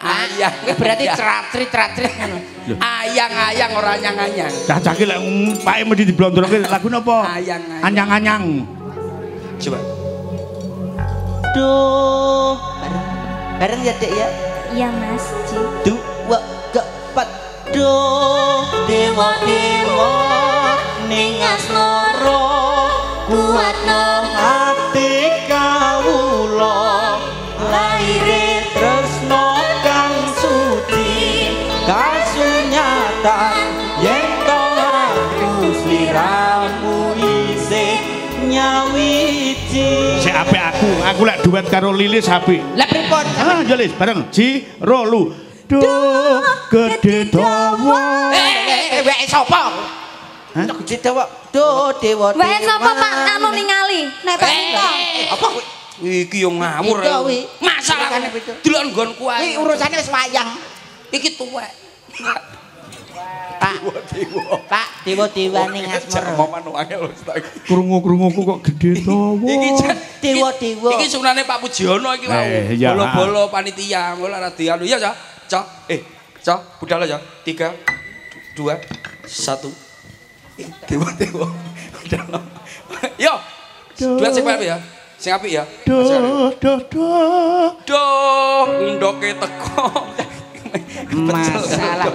[SPEAKER 2] Ayang.
[SPEAKER 6] Berarti tratri ngono.
[SPEAKER 2] Ayang-ayang ora anyang-anyang.
[SPEAKER 5] Cah-cah ki lek pake mesti diblondroke lagu napa?
[SPEAKER 2] Ayang-ayang.
[SPEAKER 5] Anyang-anyang.
[SPEAKER 2] Coba.
[SPEAKER 6] Duh. Bareng ya, Dek ya.
[SPEAKER 3] Iya Mas Ci.
[SPEAKER 6] Dua kepat. Duh, dewa-dewa ning asmara kuatno hati kawula. Laire tresno kang suci kasunyatan yen to aku sliramu isih nyawiji.
[SPEAKER 5] Sik apik aku lek duet karo Lilis apik.
[SPEAKER 6] Lah pripun?
[SPEAKER 5] Ah, yo Lis bareng Ji Rolu. Duh, gede dawa.
[SPEAKER 6] Wek sapa?
[SPEAKER 5] Hah?
[SPEAKER 6] Gede dawa. Duh, dewa.
[SPEAKER 3] Wae sapa Pak anu ningali? Nek Pak Minto.
[SPEAKER 6] Apa kuwi?
[SPEAKER 2] Iki yo ngawur. Masalah delok nggonku ae.
[SPEAKER 6] Iki urusane wis wayang.
[SPEAKER 2] Iki tuwek.
[SPEAKER 6] Pak. Pak, dewa-dewa ning asmara.
[SPEAKER 5] Krungu-krunguku kok gede dawa.
[SPEAKER 2] Iki
[SPEAKER 6] Dewa-dewa.
[SPEAKER 2] Iki sunane Pak Pujiono iki wau. Bolo-bolo panitia, mula ra dianu. Iya, Cok. Cok, budal ya. 3 2 1. Dewa-dewa. Yo. Duet sing ya. Sing apik ya.
[SPEAKER 5] Do.
[SPEAKER 2] Ndoke teko.
[SPEAKER 6] Masalah.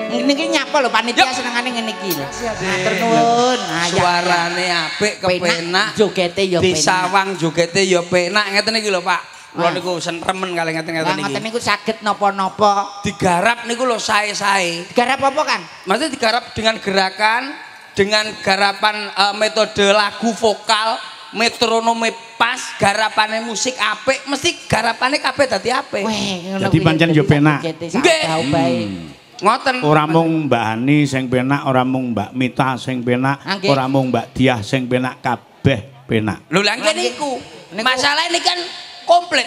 [SPEAKER 6] Ini ki nyapa lho panitia senengane ngene iki lho. Matur nuwun.
[SPEAKER 2] Suarane apik kepenak.
[SPEAKER 6] Jogete ya penak.
[SPEAKER 2] Disawang jogete ya penak ngeten iki lho Pak. Kula niku sentremen kalih ngeten-ngeten iki.
[SPEAKER 6] Ngeten niku saged napa-napa.
[SPEAKER 2] Digarap niku lho sae-sae.
[SPEAKER 6] Digarap apa Kang?
[SPEAKER 2] Maksudnya digarap dengan gerakan, dengan garapan metode lagu vokal, metronome pas, garapane musik apik, mesti garapane kabeh dadi apik.
[SPEAKER 5] Jadi pancen yo penak.
[SPEAKER 2] Nggih. Ngoten.
[SPEAKER 5] Ora mung Mbak Hani sing penak, ora mung Mbak Mita sing penak, ora mung Mbak Diah sing penak, kabeh penak.
[SPEAKER 2] Lho lha niku. Masalah ini kan komplit.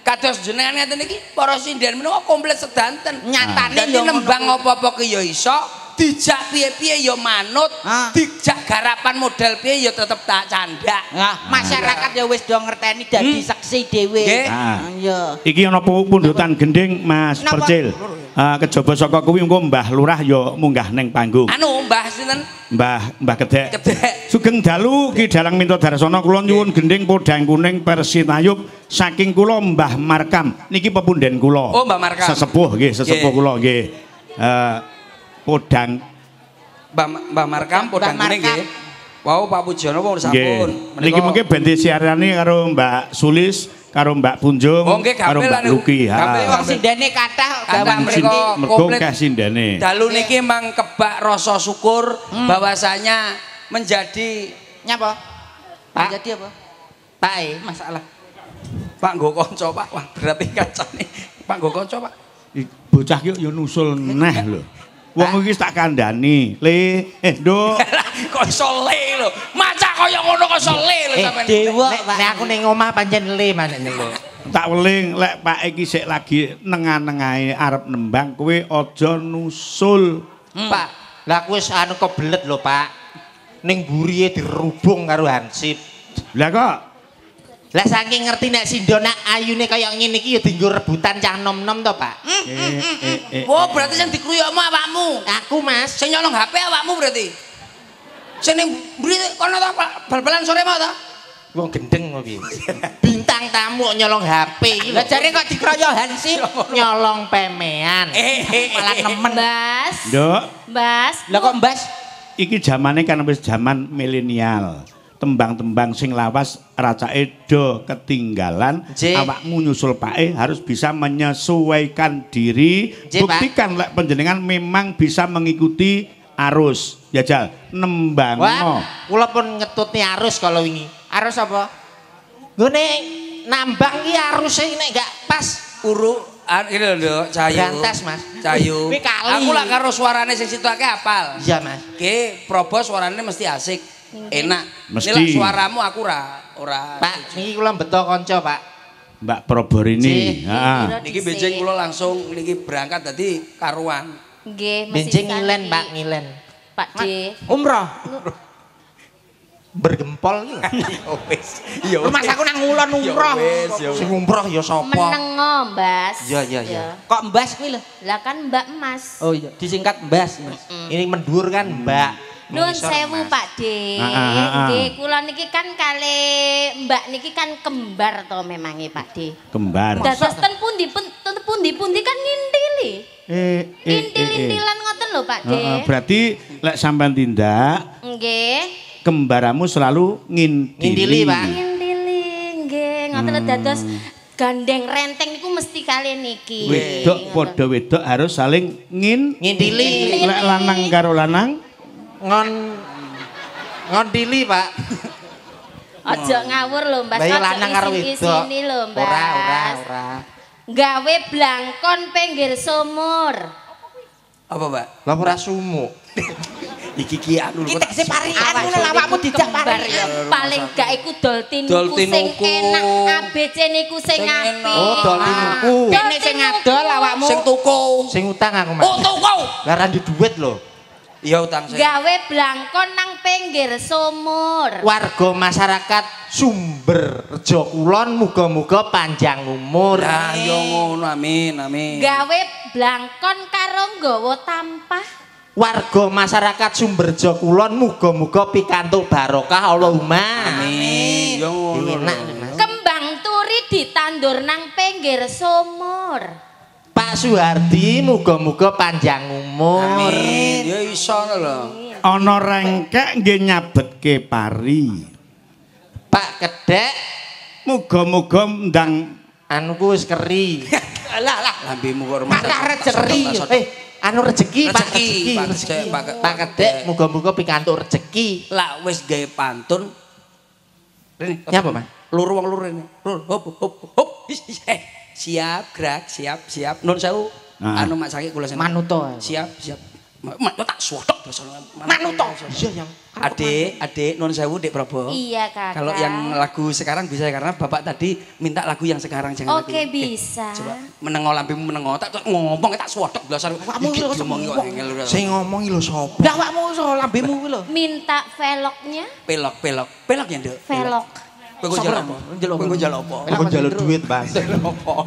[SPEAKER 2] Kados jenengan ngeten iki para sindian menawa komplit sedanten.
[SPEAKER 6] Nyatane
[SPEAKER 2] yo nembang apa-apa ki yo iso, dijak piye-piye yo manut, dijak garapan model piye yo tetep tak candak.
[SPEAKER 6] Nah, masyarakat ya wis do ngerteni dadi seksi dhewe.
[SPEAKER 5] Iya. Iki ana pundutan gending Mas Percil. Kejaba saka kuwi engko Mbah Lurah ya munggah ning panggung.
[SPEAKER 2] Anu Mbah sinten?
[SPEAKER 5] Mbah Gedek.
[SPEAKER 2] Gedek.
[SPEAKER 5] Sugeng dalu Ki Dalang Minto Darsana kula nyuwun gending podang kuning Persitayub saking kula Mbah Markam. Niki pepunden kula.
[SPEAKER 2] Oh Mbah Markam.
[SPEAKER 5] Sesepuh nggih, sesepuh kula nggih. Podang
[SPEAKER 2] Mbah Markam podang kuning nggih. Wow Pak Pujono pun sampun.
[SPEAKER 5] Niki mengke bente siarane karo Mbak Sulis, karo Mbak Punjung, karo Mbak Luki.
[SPEAKER 6] Wong sindene kathah
[SPEAKER 2] gawan mriku
[SPEAKER 5] komplit sindene.
[SPEAKER 2] Dalu niki mang kebak rasa syukur bahwasanya menjadi
[SPEAKER 6] nyapa? Menjadi apa?
[SPEAKER 2] Pak masalah. Pak nggo kanca Pak, wah berarti kancane. Pak nggo kanca Pak.
[SPEAKER 5] Bocah ki yo nusul neh lho. Wong iki tak kandhani. Nduk.
[SPEAKER 2] Kok iso le lho. Maca kaya ngono kok iso le lho sampean.
[SPEAKER 6] Dewa, nek aku ning omah pancen le manene lho.
[SPEAKER 5] Tak weling lek Pak iki sik lagi nengah-nengahe arep nembang kowe aja nusul.
[SPEAKER 6] Pak, lah aku wis anu kebelet lho, Pak. Ning buriye dirubung karo hansip.
[SPEAKER 5] Lah kok
[SPEAKER 6] lah saking ngerti nek Sindona ayune kaya ngene iki ya dienggo rebutan cah nom-nom to, Pak.
[SPEAKER 2] Oh, berarti sing dikruyokmu awakmu.
[SPEAKER 6] Aku, Mas.
[SPEAKER 2] Sing nyolong HP awakmu berarti. Sing ning mburi kono ta bal-balan sore mau ta?
[SPEAKER 6] Wong gendeng kok piye. Bintang tamu nyolong HP iki. Lah jare kok dikroyo hansip nyolong pemean. Malah nemen.
[SPEAKER 3] Mbas.
[SPEAKER 5] Nduk.
[SPEAKER 3] Mbas.
[SPEAKER 6] Lah kok Mbas?
[SPEAKER 5] Iki zamane kan wis zaman milenial. Tembang-tembang sing lawas racake do ketinggalan. Awakmu nyusul pake harus bisa menyesuaikan diri. Buktikan lek panjenengan memang bisa mengikuti arus. Jajal nembang.
[SPEAKER 6] Wah, kula pun ngetutne arus kalau wingi. Arus apa? Nggone nambang ki aruse nek gak pas
[SPEAKER 2] Uru ini lho Cahayu.
[SPEAKER 6] Berantas, Mas.
[SPEAKER 2] Cahayu.
[SPEAKER 6] Kuwi kali.
[SPEAKER 2] Aku lah karo suarane sing situ akeh apal.
[SPEAKER 6] Iya, Mas.
[SPEAKER 2] Ki Probo suarane mesti asik. Enak.
[SPEAKER 5] Mesti.
[SPEAKER 2] Ini suaramu aku ora.
[SPEAKER 6] Pak, niki kula beto kanca, Pak.
[SPEAKER 5] Mbak Proborini. Heeh.
[SPEAKER 2] Niki benjing kula langsung niki berangkat dadi karuan.
[SPEAKER 3] Nggih,
[SPEAKER 6] benjing ngilen, Pak, ngilen.
[SPEAKER 3] Pak D.
[SPEAKER 6] Umroh. Bergempol iki.
[SPEAKER 2] Ya wis. Ya
[SPEAKER 6] Mas aku nang ngulon umroh. Sing umroh ya sapa?
[SPEAKER 3] Menengo, Mbas.
[SPEAKER 6] Iya. Kok Mbas kuwi lho?
[SPEAKER 3] Lah kan Mbak Emas.
[SPEAKER 6] Oh iya, disingkat Mbas, Mas. Ini mendur kan, Mbak.
[SPEAKER 3] Nuwun sewu Pak D. Nggih, kula niki kan kali Mbak niki kan kembar to memange Pak D.
[SPEAKER 5] Kembar.
[SPEAKER 3] Dados ten pundi-pundi kan ngintili. Intil-intilan ngoten lho Pak D.
[SPEAKER 5] Berarti lek sampean tindak
[SPEAKER 3] Nggih.
[SPEAKER 5] Kembaramu selalu ngintili.
[SPEAKER 6] Pak.
[SPEAKER 3] Ngintili nggih, ngoten lho dados gandeng renteng niku mesti kali niki.
[SPEAKER 5] Wedok padha wedok harus saling
[SPEAKER 6] ngintili.
[SPEAKER 5] Lek lanang karo lanang
[SPEAKER 6] ngontili, Pak.
[SPEAKER 3] Aja ngawur lho, Mbak.
[SPEAKER 6] Lah lanang karo wedok.
[SPEAKER 3] Isini lho, Mbak.
[SPEAKER 6] Ora.
[SPEAKER 3] Gawe blangkon pinggir sumur.
[SPEAKER 2] Apa, Mbak?
[SPEAKER 6] Lah ora sumuk.
[SPEAKER 2] Iki anu lho.
[SPEAKER 6] Iki tekse parian ngono awakmu dijak parian.
[SPEAKER 3] Paling gak iku dol tinuku sing enak, ABC niku sing apik.
[SPEAKER 6] Oh, dol tinuku. Kene sing ngadol awakmu.
[SPEAKER 2] Sing tuku.
[SPEAKER 6] Sing utang aku, Mas.
[SPEAKER 2] Oh, tuku.
[SPEAKER 6] Lah ra duit lho.
[SPEAKER 2] Iya utang sing.
[SPEAKER 3] Gawe blangkon nang pinggir sumur.
[SPEAKER 6] Warga masyarakat Sumberjo Kulon muga-muga panjang umur.
[SPEAKER 2] Lah yo ngono, amin.
[SPEAKER 3] Gawe blangkon karo nggawa tampah.
[SPEAKER 6] warga masyarakat Sumberjo Kulon muga-muga pikantuk barokah Allahumma.
[SPEAKER 2] Amin. Yo ngono.
[SPEAKER 3] Kembang turi ditandur nang pinggir sumur.
[SPEAKER 6] Pak Suhardi muga-muga panjang umur.
[SPEAKER 2] Amin. Ya iso lho.
[SPEAKER 5] Ana rengkek nggih nyabetke pari.
[SPEAKER 6] Pak Kedek
[SPEAKER 5] Muga-muga ndang
[SPEAKER 6] anuku wis keri.
[SPEAKER 2] Lah lambemu kok rumah.
[SPEAKER 6] Pak rezeki. Anu rezeki, Pak rezeki. Pak Kedek muga-muga pikantuk rezeki.
[SPEAKER 2] Lah wis gawe pantun. Rene.
[SPEAKER 6] Nyapa, Mas?
[SPEAKER 2] Lur wong lur rene. Lur hop hop hop. Siap gerak, siap. Nun sewu. Anu mak sakit kula
[SPEAKER 6] Manuto.
[SPEAKER 2] Siap. Mak tak suwodok basa
[SPEAKER 6] Manuto. Iya yang.
[SPEAKER 2] Adik, nun sewu Dik Prabowo.
[SPEAKER 3] Iya, Kakak.
[SPEAKER 2] Kalau yang lagu sekarang bisa karena Bapak tadi minta lagu yang sekarang jangan lagu.
[SPEAKER 3] Oke, bisa.
[SPEAKER 2] Coba menengo lambemu menengo tak ngomong tak suwodok basa.
[SPEAKER 6] Awakmu lho
[SPEAKER 2] ngomongi kok engel.
[SPEAKER 6] Sing ngomongi lho sapa? Lah awakmu so lambemu kuwi lho.
[SPEAKER 3] Minta veloknya.
[SPEAKER 2] Pelok ya, Nduk.
[SPEAKER 3] Velok.
[SPEAKER 2] Kowe njaluk apa? Kowe njaluk apa?
[SPEAKER 6] Aku njaluk duit, Mas.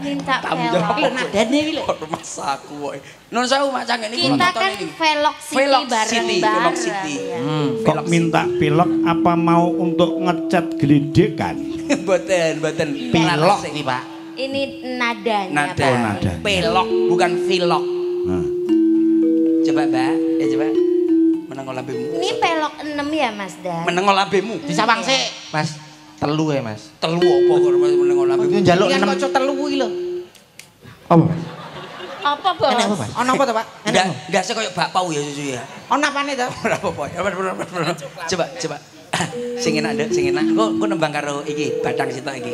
[SPEAKER 3] Minta
[SPEAKER 2] Tamu
[SPEAKER 3] velok.
[SPEAKER 2] jawab.
[SPEAKER 6] Nadane iki lho.
[SPEAKER 2] Rumah aku kowe. Nun sewu mak cangkene
[SPEAKER 3] Kita kan velok city
[SPEAKER 2] Velok
[SPEAKER 3] bareng-bareng.
[SPEAKER 2] City.
[SPEAKER 3] Ya.
[SPEAKER 5] kok minta pilok apa mau untuk ngecat geledekan?
[SPEAKER 2] Boten.
[SPEAKER 6] Pilok iki, Pak.
[SPEAKER 3] Ini nadanya,
[SPEAKER 2] Nada.
[SPEAKER 3] Pak.
[SPEAKER 5] Oh, nada.
[SPEAKER 2] Pelok bukan vilok.
[SPEAKER 5] Nah.
[SPEAKER 2] Coba, Mbak. Coba. Menengo lambemu.
[SPEAKER 3] Ini pelok 6 ya, Mas Dan?
[SPEAKER 2] Menengo lambemu.
[SPEAKER 6] Disawang sik, Mas. Telu ya, Mas.
[SPEAKER 2] Telu apa kok menengo lambemu?
[SPEAKER 6] Itu njaluk 6 kocok telu kuwi lho. Apa?
[SPEAKER 3] Apa, Bos?
[SPEAKER 6] Enak apa, Mas? Ono apa to, Pak?
[SPEAKER 2] Enggak sih koyo bakpau ya susu ya.
[SPEAKER 6] Ono apane to?
[SPEAKER 2] Ora apa-apa. Coba. Sing enak, Nduk, sing enak. Engko nembang karo iki, Batang sitok iki.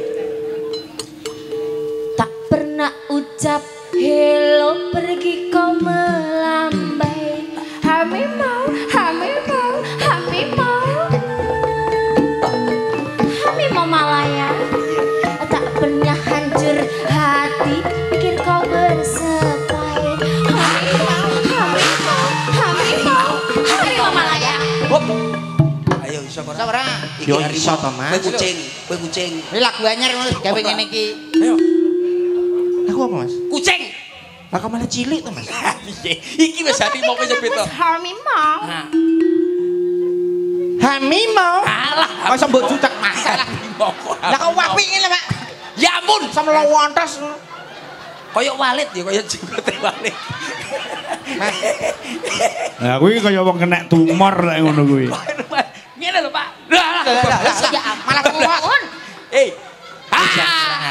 [SPEAKER 3] Tak pernah ucap hello pergi kau melambai. Hami mau. Hami mau Malaya. Tak pernah hancur hati pikir kau bersepai. Hami mau Malaya.
[SPEAKER 2] Hop. Ayo iso ora?
[SPEAKER 6] Yo iso to, Mas.
[SPEAKER 2] Kowe kucing.
[SPEAKER 6] Ini lagu anyar ngono gawe ngene iki.
[SPEAKER 2] Ayo.
[SPEAKER 6] Lagu apa, Mas?
[SPEAKER 2] Kucing.
[SPEAKER 6] Lah kok malah cilik to, Mas?
[SPEAKER 2] Iki wis hati mau nyebut to.
[SPEAKER 3] Hami mau.
[SPEAKER 2] Nah,
[SPEAKER 6] Hami mau.
[SPEAKER 2] alah,
[SPEAKER 6] Kok iso mbok cucek masalah. Lah kok wapi ngene, Pak?
[SPEAKER 2] Ya ampun,
[SPEAKER 6] Sama lo wontos.
[SPEAKER 2] koyo walit ya, koyo jenggote walit.
[SPEAKER 6] Mas,
[SPEAKER 5] Lah kuwi kaya wong kena tumor lek ngono kuwi.
[SPEAKER 2] Ngene lho, Pak. Lah,
[SPEAKER 3] Ya, malah ngomong.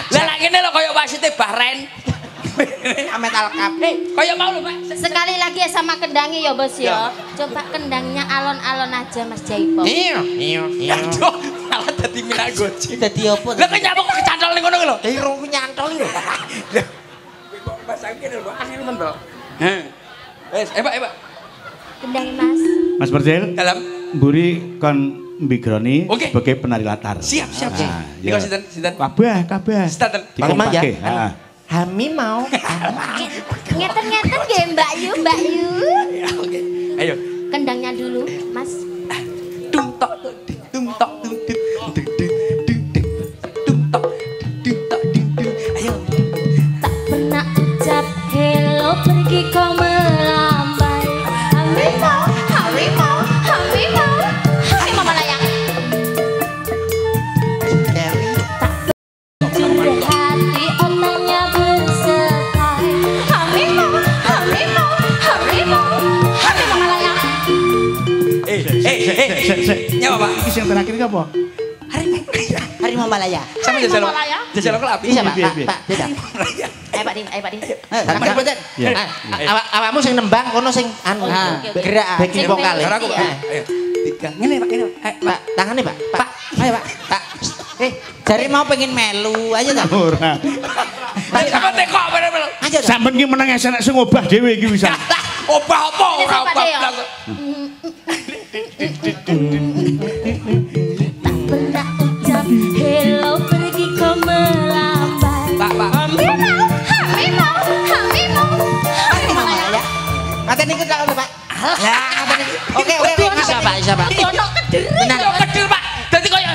[SPEAKER 2] Lah lak ngene lho koyo wasite Bahrain.
[SPEAKER 6] metal cup.
[SPEAKER 2] Koyo mau lho, Pak.
[SPEAKER 3] Sekali lagi ya sama kendangnya ya, Bos ya. Coba kendangnya alon-alon aja, Mas Jaipo.
[SPEAKER 6] Iya.
[SPEAKER 2] Aduh, malah dadi minak goci.
[SPEAKER 6] Dadi apa?
[SPEAKER 2] Lah kok nyamuk kok kecantol ning ngono lho.
[SPEAKER 6] Iro nyantol lho.
[SPEAKER 2] Pasang kene lho, angel men to. Wes, Pak.
[SPEAKER 3] Kendang Mas.
[SPEAKER 5] Mas Percil,
[SPEAKER 2] Dalam.
[SPEAKER 5] mburi kon mbigroni
[SPEAKER 2] Oke.
[SPEAKER 5] sebagai penari latar.
[SPEAKER 2] Siap.
[SPEAKER 5] Nah,
[SPEAKER 2] Niko
[SPEAKER 5] ya.
[SPEAKER 2] sinten?
[SPEAKER 5] Kabeh.
[SPEAKER 2] Sinten?
[SPEAKER 6] Bagaimana ya?
[SPEAKER 5] Dikompake, ha.
[SPEAKER 6] Hami mau.
[SPEAKER 3] Ngeten-ngeten nggih Mbak Yu.
[SPEAKER 2] Ya, oke. Ayo.
[SPEAKER 3] Kendangnya dulu, Mas.
[SPEAKER 2] Tung tok tung tok tung tung tung tung tok tung tok tung. Ayo.
[SPEAKER 3] Tak pernah ucap hello pergi kau melambai. Hami mau melayang. Jujur hati otaknya bersepai. Hami mau melayang.
[SPEAKER 2] Nyawa, Pak.
[SPEAKER 5] Iki sing terakhir iki apa?
[SPEAKER 6] Harimau Malaya.
[SPEAKER 2] Sama
[SPEAKER 3] Harimau
[SPEAKER 2] jajal.
[SPEAKER 3] Malaya.
[SPEAKER 2] Jajal kok api.
[SPEAKER 6] Bisa, Pak?
[SPEAKER 5] Piye?
[SPEAKER 6] Pak, tidak.
[SPEAKER 3] Ayo Pak Din.
[SPEAKER 6] Tangan mboten.
[SPEAKER 5] Iya.
[SPEAKER 6] Awakmu sing nembang kono sing anu.
[SPEAKER 3] Oke.
[SPEAKER 6] Gerak backing
[SPEAKER 3] Sing
[SPEAKER 6] vokal.
[SPEAKER 2] Ora aku, Pak.
[SPEAKER 6] Ayo.
[SPEAKER 2] Ayo. Tiga. Ngene, Pak, ngene.
[SPEAKER 6] Pak, tangannya, Pak. Pak, ayo, Pak. Pak. Jari mau pengen melu aja ta.
[SPEAKER 5] Ora.
[SPEAKER 2] Ayo sama tekok bener-bener.
[SPEAKER 6] Aja ta.
[SPEAKER 5] Sampeyan ki meneng esenek sing obah dhewe iki bisa.
[SPEAKER 2] Obah apa
[SPEAKER 3] Ini
[SPEAKER 2] ora
[SPEAKER 3] sama
[SPEAKER 2] obah.
[SPEAKER 3] deh, ya. Tak pernah ucap hello pergi kau melambai.
[SPEAKER 2] Pak.
[SPEAKER 3] Hami mau melayang.
[SPEAKER 6] Ngaten niku tak Pak. Ya, ngaten niku. Oke, bisa, Pak.
[SPEAKER 3] Ono keder.
[SPEAKER 6] Tenan.
[SPEAKER 2] Yo kecil, Pak. Dadi koyo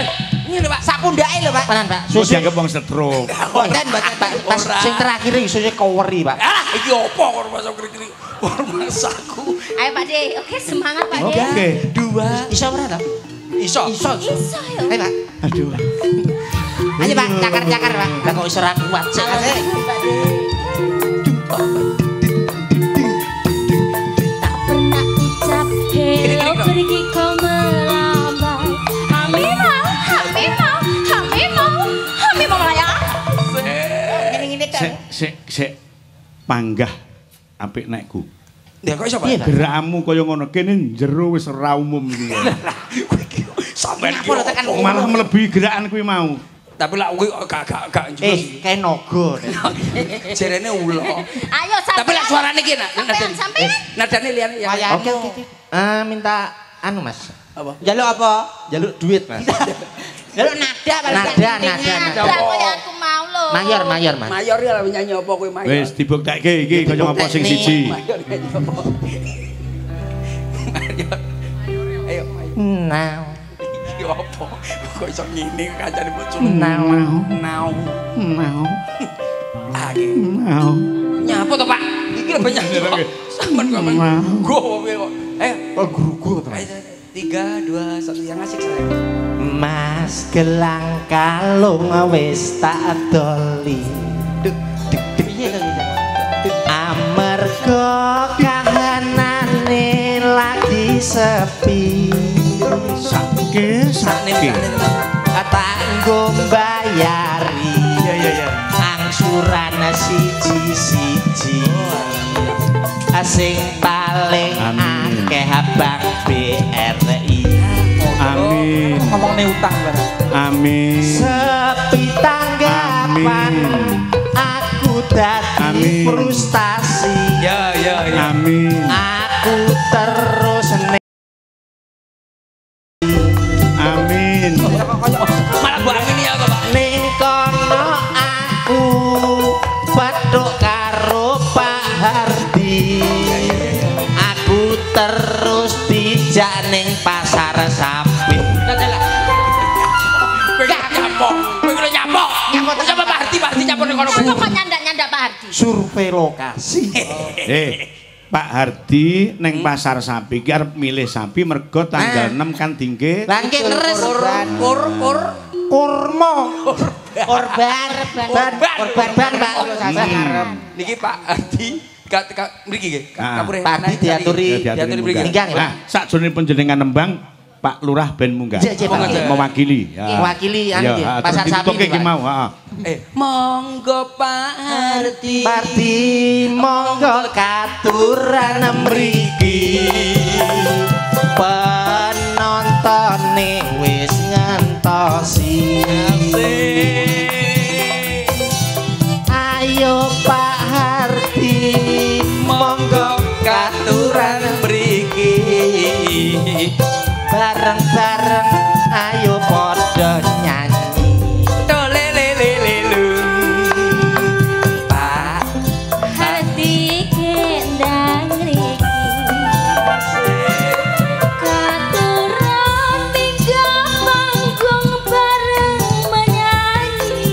[SPEAKER 2] ngene, Pak.
[SPEAKER 6] Sak pundake lho, Pak. Tenan, Pak.
[SPEAKER 5] Kok dianggap wong stroke.
[SPEAKER 6] Boten, Pak. Pas sing terakhir iki susah koweri, Pak.
[SPEAKER 2] Alah, iki opo kok masuk kiri-kiri. Masaku.
[SPEAKER 3] Ayo Pak De, oke semangat Pak De.
[SPEAKER 5] Oke.
[SPEAKER 2] 2
[SPEAKER 6] Iso ora ta?
[SPEAKER 2] iso.
[SPEAKER 3] Iso ya.
[SPEAKER 6] Ayo Pak.
[SPEAKER 5] Aduh.
[SPEAKER 6] Ayo Pak, cakar-cakar Pak. Lah kok iso ra kuat sih.
[SPEAKER 3] Pak De. Tak pernah ucap hello pergi kau melambai. Hamimau, hamimau, hamimau, hamimau Malaya. Ngene-ngene kan.
[SPEAKER 5] Sik panggah apik nekku.
[SPEAKER 2] Ya kok iso, Pak?
[SPEAKER 5] Gerakmu kaya ngono kene jero wis ora umum iki.
[SPEAKER 2] Sampeyan
[SPEAKER 5] Malah melebihi gerakan kuwi mau.
[SPEAKER 2] tapi lak kuwi gak
[SPEAKER 6] kayak naga.
[SPEAKER 2] Jerene ulo.
[SPEAKER 3] Ayo sampean.
[SPEAKER 2] Tapi lak suarane iki nak.
[SPEAKER 3] Sampean.
[SPEAKER 2] Nadane liyane ya.
[SPEAKER 6] Oke. Minta anu Mas.
[SPEAKER 2] Apa?
[SPEAKER 6] Jaluk apa? Jaluk duit Mas. Jaluk nada paling nada.
[SPEAKER 3] Kaya aku mau lho.
[SPEAKER 6] Mayor Mas.
[SPEAKER 2] Mayor ya nyanyi apa kowe mayor.
[SPEAKER 5] Wis dibuktekke iki kaya apa sing siji.
[SPEAKER 2] Mayor nyanyi apa? Mayor. Ayo.
[SPEAKER 6] Now.
[SPEAKER 2] Iki apa? Kok iso ngene kancane bocah.
[SPEAKER 6] Now.
[SPEAKER 2] Lagi.
[SPEAKER 5] Mau.
[SPEAKER 2] Nyapa to, Pak? Iki lho banyak. Sampeyan kok. Go kok. Ayo.
[SPEAKER 6] Guru-guru.
[SPEAKER 2] 3 2 1 yang asik saya.
[SPEAKER 6] Mas gelang kalung wis tak doli. Piye to iki? Amarga kahanane lagi sepi.
[SPEAKER 5] Sakit.
[SPEAKER 6] Tak nggo mbayari.
[SPEAKER 5] Ya.
[SPEAKER 6] Angsuran siji-siji. Sing paling akeh Bang BRI.
[SPEAKER 5] Amin.
[SPEAKER 2] Ngomongne utang bareng.
[SPEAKER 5] Amin.
[SPEAKER 6] Sepi tanggapan aku dadi frustasi.
[SPEAKER 2] Ya.
[SPEAKER 5] Amin.
[SPEAKER 6] Aku terus
[SPEAKER 5] Amin.
[SPEAKER 2] Malah mbok amini ya Pak.
[SPEAKER 6] ning kono aku petuk karo Pak Hardi. Aku terus dijak ning pasar sapi.
[SPEAKER 2] Kowe nyapok. Kowe kudu nyapok. Coba Pak Hardi nyapok ning kono.
[SPEAKER 3] Kok nyandak-nyandak Pak Hardi?
[SPEAKER 6] Survei lokasi.
[SPEAKER 5] Pak Hardi neng pasar sapi ki arep milih sapi mergo tanggal 6 kan dingke.
[SPEAKER 6] Lah nggih leres kurma. Korban Pak.
[SPEAKER 2] Niki Pak Hardi mriki nggih. Kapure.
[SPEAKER 6] Pak Hardi diaturi
[SPEAKER 2] mriki.
[SPEAKER 6] Ninggang ya.
[SPEAKER 5] Nah, sakjroning panjenengan nembang Pak Lurah ben munggah. Mewakili.
[SPEAKER 6] Mewakili anu nggih, pasar sapi
[SPEAKER 5] iki mau,
[SPEAKER 2] Monggo Pak Hardi.
[SPEAKER 6] Parti monggo katuran mriki. Penontone wis ngentosi. Ayo Pak Hardi monggo katuran mriki. Bareng-bareng ayo padha nyanyi.
[SPEAKER 2] Pak
[SPEAKER 3] Hardi kendang riki. Katuran minggat panggung bareng menyanyi.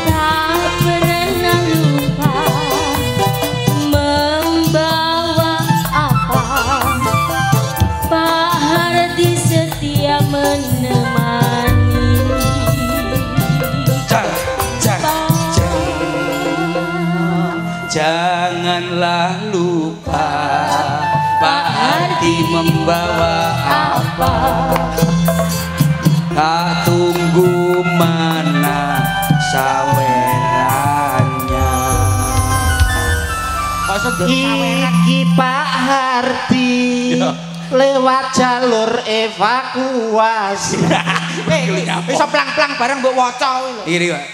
[SPEAKER 3] Tak pernah lupa membawa apa. Pak Hardi setia menemani.
[SPEAKER 2] Janganlah lupa Pak Hardi membawa apa. Tak tunggu mana sawerannya.
[SPEAKER 6] Iki Pak Hardi lewat jalur evakuasi.
[SPEAKER 2] Bisa plang-plang bareng mbok waca lho. Iki Pak.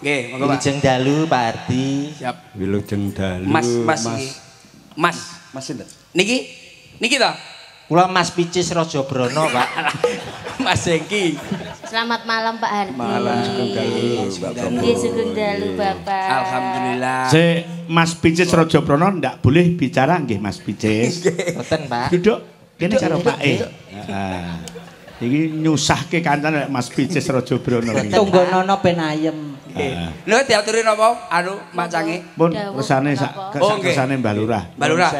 [SPEAKER 2] Nggih, monggo Pak.
[SPEAKER 6] Wilujeng dalu Pak Hardi.
[SPEAKER 2] Siap.
[SPEAKER 5] Wilujeng dalu.
[SPEAKER 2] Mas sinten? Niki ta?
[SPEAKER 6] Kula Mas Picis Rajabrono, Pak.
[SPEAKER 2] Mas Zengki.
[SPEAKER 3] Selamat malam Pak Hardi.
[SPEAKER 5] Malam Sugeng Dalu, Bapak.
[SPEAKER 3] Nggih Sugeng Dalu Bapak.
[SPEAKER 2] Alhamdulillah.
[SPEAKER 5] Mas Picis Rajabrono ndak boleh bicara nggih Mas Picis.
[SPEAKER 6] Boten, Pak.
[SPEAKER 5] Duduk kene karo Pak E. Heeh. Iki nyusahke kancane Mas Picis Rajabrono iki.
[SPEAKER 8] Tunggonono ben ayem.
[SPEAKER 2] Lho diaturi napa anu macange?
[SPEAKER 5] Pun kersane kersane Mbah Lurah.
[SPEAKER 2] Mbah Lurah.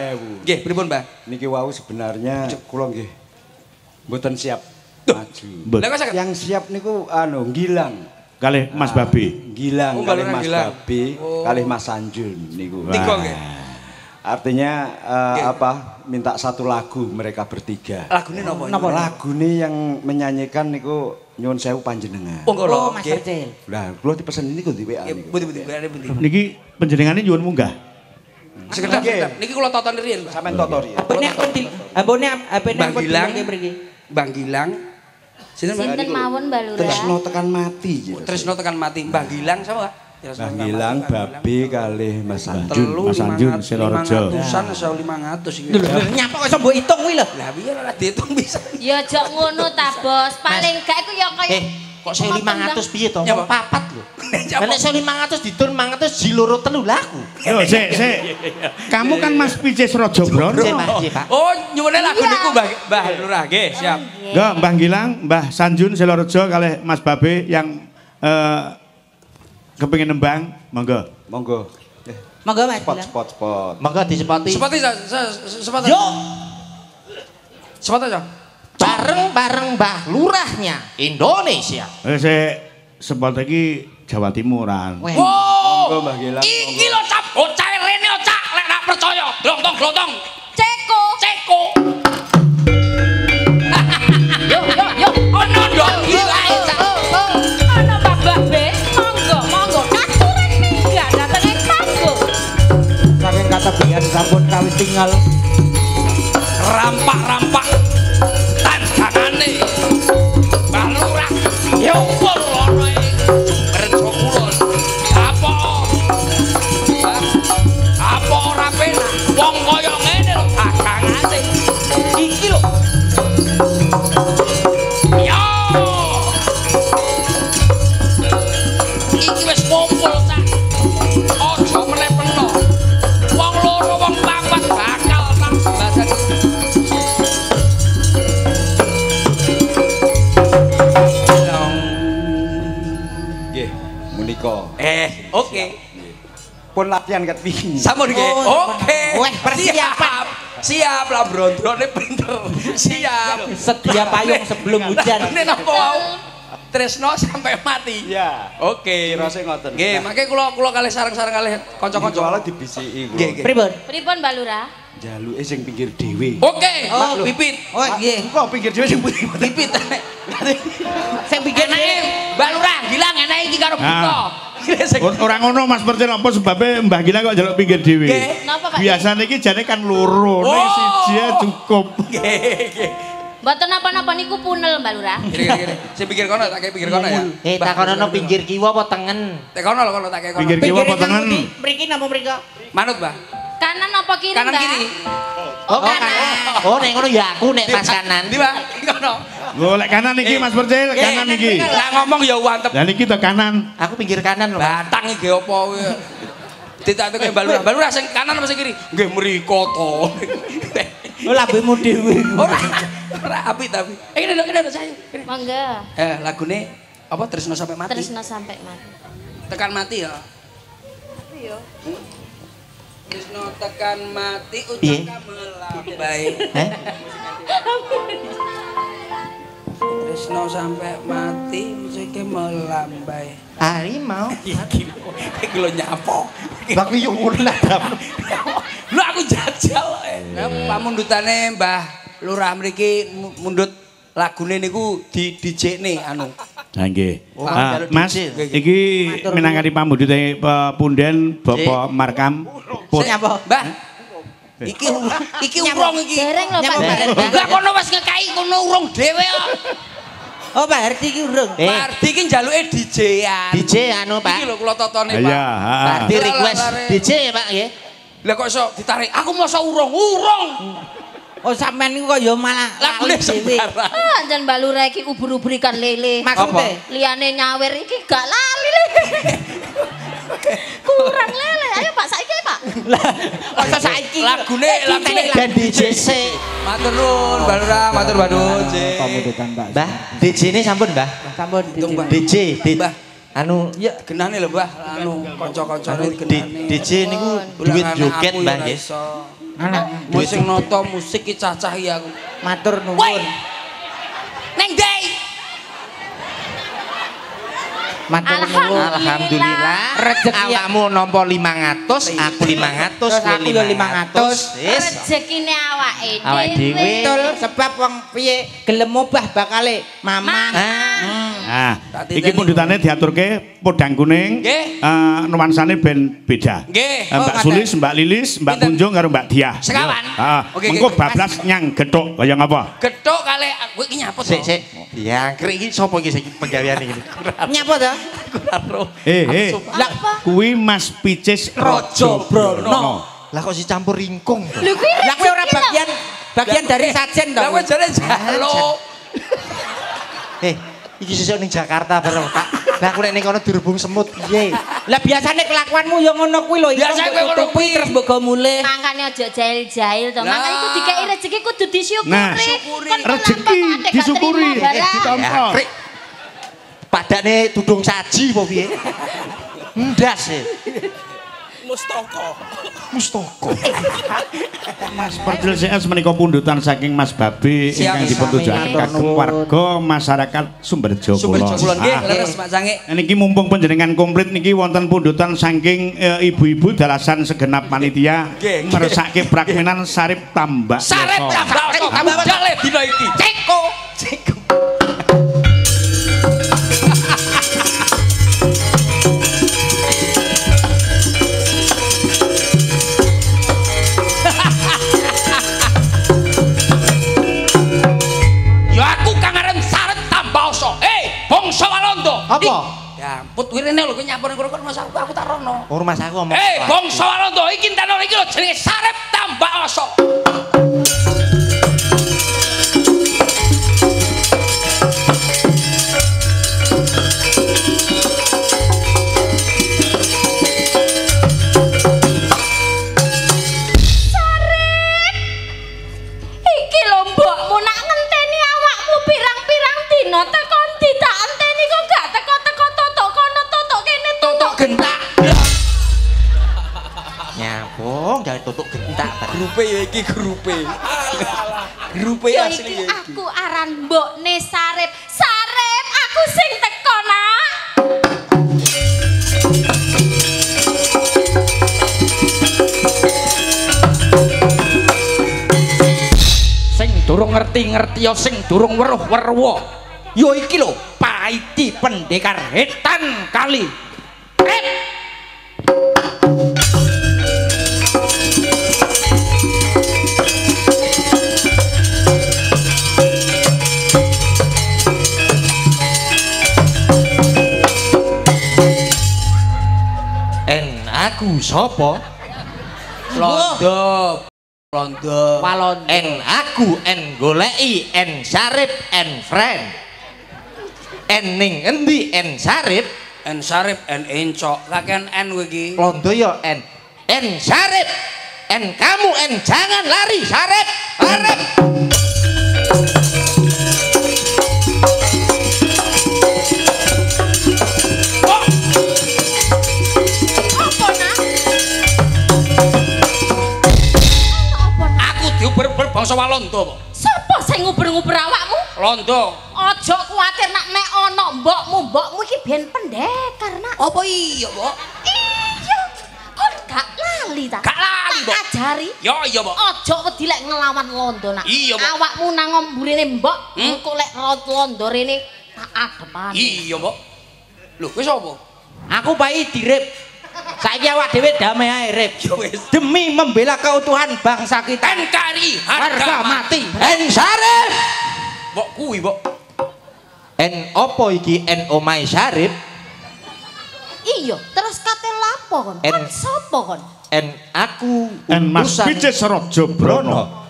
[SPEAKER 2] Nggih, pripun, Mbah?
[SPEAKER 1] Niki wau sebenarnya kula nggih mboten siap maju.
[SPEAKER 2] Yang
[SPEAKER 1] siap niku anu Gilang.
[SPEAKER 5] Kalih Mas Babi.
[SPEAKER 1] Gilang kalih Mas Babi, kalih Mas Sanjun niku.
[SPEAKER 2] Tiga nggih.
[SPEAKER 1] Artinya apa? Minta satu lagu mereka bertiga.
[SPEAKER 2] Lagune napa?
[SPEAKER 1] Lagune yang menyanyikan niku nyuwun sewu panjenengan.
[SPEAKER 2] Oh, kula.
[SPEAKER 6] Mas Percil.
[SPEAKER 1] Lah, kula dipesen niku di WA niku.
[SPEAKER 2] Pundi-pundi.
[SPEAKER 5] Niki panjenengane nyuwun munggah.
[SPEAKER 2] Sekedap. Niki kula totoni riyen, Pak.
[SPEAKER 1] Sampeyan totori.
[SPEAKER 2] Bang Gilang Bang Gilang.
[SPEAKER 3] Sinten mawon Mbak Lurah?
[SPEAKER 1] Tresno tekan mati.
[SPEAKER 2] Tresno tekan mati. Mbah Gilang sapa, Pak?
[SPEAKER 1] Bang Gilang, Babi kalih Mas Sanjun.
[SPEAKER 5] Mas Sanjun Silorejo.
[SPEAKER 2] 500-an atau 500 iki.
[SPEAKER 6] Nyapa kok iso mbok hitung kuwi lho.
[SPEAKER 2] Lah piye ora diitung bisa.
[SPEAKER 3] Ya aja ngono ta, Bos. Paling gak iku ya kaya
[SPEAKER 6] Kok 1500 piye to? Wong papat lho. Nek 1500 ditun 500 ji loro telu lah aku.
[SPEAKER 5] Yo sik. Kamu kan Mas Pijes Raja Brono.
[SPEAKER 6] Pak.
[SPEAKER 2] Oh, nyuwune lagu niku Mbah Lurah, nggih, siap.
[SPEAKER 5] Enggak, Mbah Gilang, Mbah Sanjun Silorejo kalih Mas Babe yang kepengin nembang, monggo.
[SPEAKER 6] Monggo Mas.
[SPEAKER 1] Spot.
[SPEAKER 6] Monggo disepoti.
[SPEAKER 2] Sepot.
[SPEAKER 6] Yo.
[SPEAKER 2] Sepot aja.
[SPEAKER 6] Bareng Mbah Lurahnya Indonesia.
[SPEAKER 5] Sik sepot iki Jawa Timuran.
[SPEAKER 2] Wow.
[SPEAKER 1] Monggo Mbah Gilang.
[SPEAKER 2] Iki lho cap, ocahe rene ocak, lek nak percaya. Glontong.
[SPEAKER 3] Ceko. Yo.
[SPEAKER 2] Ono ndok gilae cak.
[SPEAKER 3] Ana Mbah Be. Monggo. Katuran minggat dateng ing panggung.
[SPEAKER 6] Saking kata biyen sampun kawis tinggal.
[SPEAKER 2] Rampak tandangane Mbah Lurah ya umpul ana ing Sumberjo Kulon. Apa ora penak wong kaya ngene lho dagangane iki lho. Yo iki wis ngumpul cak. Aja meneh peno. Wong loro wong papat bakal tak sembasan. Oke.
[SPEAKER 1] Pun latihan ket wingi.
[SPEAKER 2] Sampun nggih. Oke.
[SPEAKER 6] Weh, persiapan.
[SPEAKER 2] Siap lah brondrone pinter. Siap.
[SPEAKER 6] Sedia payung sebelum hujan.
[SPEAKER 2] Ini napa wau? Tresno sampai mati.
[SPEAKER 1] Iya.
[SPEAKER 2] Oke.
[SPEAKER 1] Rasa ngoten.
[SPEAKER 2] Nggih, mangke kula kalih sareng-sareng kalih kanca-kanca.
[SPEAKER 1] Soale dibisiki kula.
[SPEAKER 6] Pripun
[SPEAKER 3] Mbak Lurah?
[SPEAKER 1] Jaluke sing pinggir dhewe.
[SPEAKER 2] Oke. Pipit.
[SPEAKER 6] Oh nggih.
[SPEAKER 1] Kok pinggir dhewe sing putih.
[SPEAKER 2] Pipit.
[SPEAKER 6] Sing pinggir
[SPEAKER 2] Mbak Lurah Gilang enak iki karo buka.
[SPEAKER 5] Ora ngono Mas Percil apa sebabe Mbah Gilang kok njaluk pinggir dhewe.
[SPEAKER 3] Napa Pak?
[SPEAKER 5] Biasane iki jane kan loro, nek siji cukup.
[SPEAKER 2] Nggih.
[SPEAKER 3] Mboten napa-napa niku punel Mbak Lurah.
[SPEAKER 2] Kira-kira. Sing pinggir kono tak kei pinggir kono ya.
[SPEAKER 6] takonono pinggir kiwa apa tengen?
[SPEAKER 2] Tek kono lho kono tak kei kono.
[SPEAKER 5] Pinggir kiwa apa tengen?
[SPEAKER 6] Mriki napa mriko?
[SPEAKER 2] Manut, Mbah.
[SPEAKER 3] Kanan apa kiri, Mbak?
[SPEAKER 2] Kanan kiri.
[SPEAKER 6] Oh kanan. Oh nek ngono ya aku nek pas kanan.
[SPEAKER 2] Ndi, Mbak? Kono.
[SPEAKER 5] Golek kanan iki Mas Percil, kanan iki.
[SPEAKER 2] Lah ngomong ya wantep.
[SPEAKER 5] Lah niki to kanan.
[SPEAKER 6] Aku pinggir kanan lho.
[SPEAKER 2] Batang iki apa kuwi? Ditatuk Mbak Lurah. Mbak Lurah sing kanan apa sing kiri? Nggih mriko to.
[SPEAKER 6] Oh lambemu dhewe.
[SPEAKER 2] Ora apik tapi. Kene saya.
[SPEAKER 3] Monggo.
[SPEAKER 2] Lagune apa Tresno sampai mati?
[SPEAKER 3] Tresno sampai mati.
[SPEAKER 2] Tekan mati ya.
[SPEAKER 3] Iya.
[SPEAKER 2] Tresno tekan mati ujung melambai. Tresno sampai mati musike melambai.
[SPEAKER 6] Harimau.
[SPEAKER 2] Iki lho nyapo.
[SPEAKER 6] Aku yo ngono lah.
[SPEAKER 2] Lho aku jajal. Pamundutane Mbah Lurah mriki mundut lagune niku dijekne anu.
[SPEAKER 5] Ha nggih. Mas iki minangkani pamundhute punden Bapak Markam.
[SPEAKER 2] Nyapa? Mbah. Iki urung iki.
[SPEAKER 3] Dereng lho Pak.
[SPEAKER 2] Lah kono wis ngekai kono urung dhewe kok.
[SPEAKER 6] Oh Pak Hardi iki urung.
[SPEAKER 2] Pak Hardi iki njaluke DJ-an.
[SPEAKER 6] DJ anu Pak.
[SPEAKER 2] Iki lho kula totone Pak.
[SPEAKER 5] Iya,
[SPEAKER 6] Pak Hardi request DJ ya Pak nggih.
[SPEAKER 2] Lah kok iso ditarik? Aku masa urung.
[SPEAKER 6] Oh sampean niku kok ya malah
[SPEAKER 2] lagune sembarang.
[SPEAKER 3] Ah, jan Mbak Lurah iki ubur-ubur ikan lele.
[SPEAKER 6] Maksude
[SPEAKER 3] liyane nyawer iki gak lali. Kurang lele. Ayo Pak saiki Pak.
[SPEAKER 6] Lah saiki
[SPEAKER 2] Lagune
[SPEAKER 6] dan DJ sik.
[SPEAKER 2] Matur nuwun Mbak Lurah, matur nuwun.
[SPEAKER 6] Mbah, DJ-ne sampun, Mbah. Sampun
[SPEAKER 2] DJ.
[SPEAKER 6] DJ.
[SPEAKER 2] Mbah.
[SPEAKER 6] Anu
[SPEAKER 2] ya genane lho Mbah, anu kanca-kancane genane.
[SPEAKER 6] DJ niku duit joget Mbah nggih.
[SPEAKER 2] Anak musik noto musik ki cacah iki aku.
[SPEAKER 6] Matur nuwun.
[SPEAKER 2] Neng Dei.
[SPEAKER 6] Matur nuwun. Alhamdulillah. Rezeki awakmu nampa 500, aku 500,
[SPEAKER 1] aku yo 500.
[SPEAKER 6] Wis.
[SPEAKER 3] Rezekine awake dhewe.
[SPEAKER 6] Awake dhewe.
[SPEAKER 1] Betul, sebab wong piye gelem obah bakale mamang.
[SPEAKER 5] Nah, iki pundutane diaturke podang kuning. Nuansane ben beda. Mbak Sulis, Mbak Lilis, Mbak Kunjung karo Mbak Diah.
[SPEAKER 2] Sekawan.
[SPEAKER 5] Mengko bablas nyang gethuk kaya ngapa?
[SPEAKER 2] Gethuk kali kowe iki nyapa to?
[SPEAKER 6] Sik. Ya, krek iki sapa iki sing penggaweane iki?
[SPEAKER 1] Nyapa to?
[SPEAKER 5] Lah kuwi Mas Picis Raja Brono.
[SPEAKER 6] Lah kok si campur ringkung to?
[SPEAKER 3] Lho kuwi
[SPEAKER 1] Lah kuwi ora bagian dari sajen to.
[SPEAKER 2] Lah kowe jare jaluk.
[SPEAKER 6] Iki sesuk ning Jakarta bareng Pak. Lah aku nek ning kono dirubung semut piye?
[SPEAKER 1] Lah biasane kelakuanmu ya ngono kuwi lho.
[SPEAKER 2] Biasa kowe ngono kuwi
[SPEAKER 1] terus mbok go mulih.
[SPEAKER 3] Mangkane aja jahil-jahil to. Mangkane iku dikeki rezeki kudu disyukuri.
[SPEAKER 5] Nah, rezeki disyukuri ditampa.
[SPEAKER 6] Padane tudung saji apa piye? Ndas e. Mustaka.
[SPEAKER 5] Mas Percil CS menika pundutan saking Mas Babi ingkang dipuntujuaken kagem warga masyarakat Sumberjo Kulon.
[SPEAKER 2] Nggih, leres Pak Sange.
[SPEAKER 5] Niki mumpung panjenengan komplit niki wonten pundutan saking ibu-ibu dalasan segenap panitia meresake prakmenan Sarip Tambak.
[SPEAKER 2] Sarip Tambak. Jale dina iki. Ceko. Bangsa Walanda.
[SPEAKER 6] Apa?
[SPEAKER 2] Ya, put wirene lho kowe nyapone kono aku tak rono.
[SPEAKER 6] Oh, rumah aku ngomong.
[SPEAKER 2] Bangsa Walanda iki tano iki lho jenenge Sarip Tambak Asa.
[SPEAKER 3] Sarip. Iki lho mbokmu nak ngenteni awakmu pirang-pirang dina teko tak anteni kok gak teko-teko totok kono totok kene totok
[SPEAKER 2] gentak.
[SPEAKER 6] Nyapong jangan tutuk gentak.
[SPEAKER 2] Grupe ya iki grupe. Grupe asli ya iki.
[SPEAKER 3] Aku aran mbokne Sarip. Sarip, aku sing teko nak.
[SPEAKER 2] Sing durung ngerti-ngerti ya sing durung weruh-weruh. Yo iki lho Paiti Pendekar Hetan Kali.
[SPEAKER 6] Aku sapa?
[SPEAKER 2] Londo.
[SPEAKER 6] Aku goleki Sarip friend. Ning endi Sarip?
[SPEAKER 2] Sarip encok. Kakean kowe iki.
[SPEAKER 6] Londo ya Sarip. Kamu jangan lari Sarip. Sarip.
[SPEAKER 2] Bangsa Walanda apa?
[SPEAKER 3] Sapa sing nguber-nguber awakmu?
[SPEAKER 2] Londo.
[SPEAKER 3] Aja kuwatir nek ana mbokmu iki biyen pendekar nak.
[SPEAKER 2] Apa iya, Mbok?
[SPEAKER 3] Iya. Kon gak lali ta?
[SPEAKER 2] Gak lali, Mbok.
[SPEAKER 3] Ajari.
[SPEAKER 2] Ya iya, Mbok.
[SPEAKER 3] Aja wedi lek ngelawan Londo nak.
[SPEAKER 2] Iya, Mbok.
[SPEAKER 3] Awakmu nang mburine Mbok, engko lek Londo rene tak adepane.
[SPEAKER 2] Iya, Mbok. Lho, kowe sapa?
[SPEAKER 1] Aku pai dirip. Saiki awak dhewe damai ae rip. Demi membela keutuhan bangsa kita.
[SPEAKER 2] NKRI
[SPEAKER 1] harga mati.
[SPEAKER 6] Sarip.
[SPEAKER 2] Mbok kuwi, Mbok.
[SPEAKER 6] Opo iki omahe Sarip?
[SPEAKER 3] Iya, terus kate lapo kon? Kon sapa kon?
[SPEAKER 6] Aku
[SPEAKER 5] Mas Picis Raja Brono.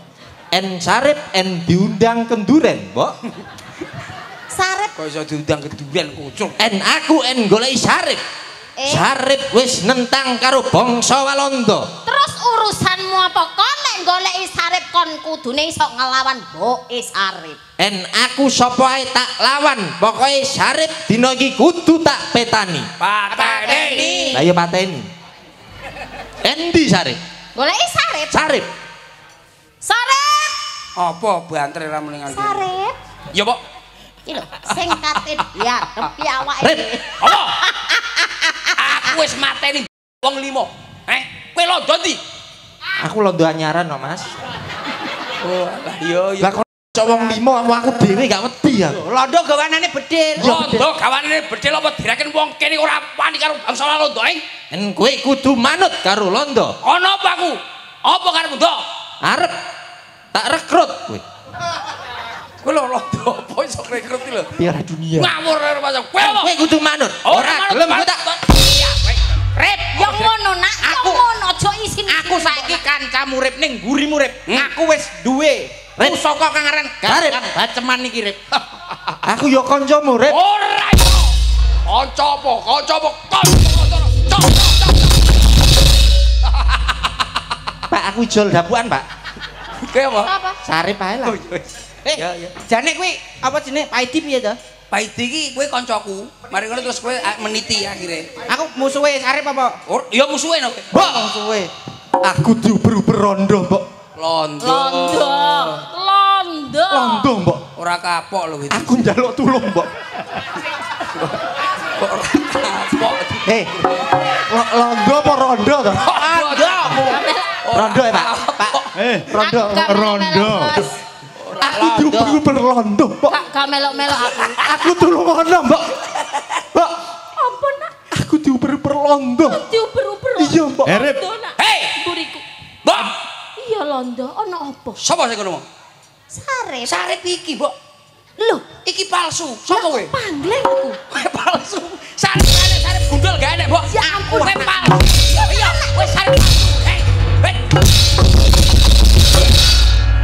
[SPEAKER 6] Sarip diundang kenduren, Mbok.
[SPEAKER 3] Sarip
[SPEAKER 2] kok iso diundang keduwen kucuk.
[SPEAKER 6] Aku goleki Sarip. Sarip wis nentang karo bangsa Walanda.
[SPEAKER 3] Terus urusanmu apa? Kon nek goleki Sarip kon kudune iso ngelawan Mboke Sarip.
[SPEAKER 6] Aku sapa ae tak lawan. Pokoke Sarip dina iki kudu tak petani.
[SPEAKER 2] Pateni.
[SPEAKER 6] Lah ya pateni. Endi Sarip?
[SPEAKER 3] Goleki Sarip.
[SPEAKER 6] Sarip.
[SPEAKER 3] Sarip.
[SPEAKER 2] Apa banter ra mendingan.
[SPEAKER 3] Sarip.
[SPEAKER 2] Ya, Pak.
[SPEAKER 3] Iki lho, sing kate biar tepi awake.
[SPEAKER 6] Rip.
[SPEAKER 2] Apa? Aku wis mateni wong 5. Kowe londo ndi?
[SPEAKER 6] Aku londo anyaran kok, Mas.
[SPEAKER 2] Oh, lah yo.
[SPEAKER 6] Lah kok wong 5 aku dhewe gak wedi ya.
[SPEAKER 1] Londo gawanane bedil.
[SPEAKER 2] Londo gawane bedil apa direken wong kene ora wani karo bangsa londo,
[SPEAKER 6] Kowe kudu manut karo londo.
[SPEAKER 2] Ana apa aku? Apa karepmu, Ndok?
[SPEAKER 6] Arep tak rekrut kowe.
[SPEAKER 2] Kowe lho londo apa iso rekrut iki lho?
[SPEAKER 6] Piala dunia.
[SPEAKER 2] Ngawur karo pasang. Kowe apa?
[SPEAKER 6] Kowe kudu manut. Ora gelem kowe tak
[SPEAKER 3] Rip, yo ngono nak, yo ngono aja isin.
[SPEAKER 1] Aku saiki kancamu Rip ning gurimu Rip. Aku wis duwe pusaka kang aran
[SPEAKER 6] Garip.
[SPEAKER 1] baceman iki Rip.
[SPEAKER 6] Aku yo kancamu, Rip.
[SPEAKER 2] Ora iso. Kanca apa? Kanca apa? Kanca.
[SPEAKER 6] Pak, aku jol dapuan, Pak.
[SPEAKER 2] Kowe apa?
[SPEAKER 3] Apa?
[SPEAKER 6] Sarip ae lah.
[SPEAKER 2] Ya, ya.
[SPEAKER 1] Jane kuwi apa jenenge Paidi piye to?
[SPEAKER 2] Paidi iki kowe kancaku. Mari ngono terus kowe meniti akhire.
[SPEAKER 1] Aku musuhe Sarip apa?
[SPEAKER 2] Ya musuhe no.
[SPEAKER 6] Mbok, suwe. Aku diuber-uber rondo, Mbok.
[SPEAKER 2] Londo.
[SPEAKER 3] Londo.
[SPEAKER 6] Rondo, Mbok.
[SPEAKER 2] Ora kapok lho iki.
[SPEAKER 6] Aku njaluk tulung, Mbok.
[SPEAKER 2] Ora kapok.
[SPEAKER 6] Londo apa rondo to?
[SPEAKER 2] Londo.
[SPEAKER 6] Rondo ya, Pak.
[SPEAKER 2] Pak.
[SPEAKER 6] Rondo.
[SPEAKER 5] Rondo.
[SPEAKER 6] Aku diuber-uber rondo, Mbok.
[SPEAKER 3] Gak melok-melok aku.
[SPEAKER 6] Aku tulung ono, Mbok. Mbok,
[SPEAKER 3] Ampun nak,
[SPEAKER 6] aku diuber-uber rondo.
[SPEAKER 3] diuber-uber.
[SPEAKER 6] Iya, Mbok.
[SPEAKER 5] Rip.
[SPEAKER 3] Londo nak.
[SPEAKER 2] Hei!
[SPEAKER 3] Buriku.
[SPEAKER 2] Mbok.
[SPEAKER 3] Iya Londo, ono apa?
[SPEAKER 2] Sapa sing ngono?
[SPEAKER 3] Sarip.
[SPEAKER 2] Sarip iki, Mbok.
[SPEAKER 3] Lho,
[SPEAKER 2] Iki palsu. Sapa kowe?
[SPEAKER 3] pangleng aku.
[SPEAKER 2] Palsu. Sarip gak enek, sarip gundul gak enek, Mbok.
[SPEAKER 3] Ya ampun.
[SPEAKER 2] Kowe palsu. Iya, kowe sarip. Hei.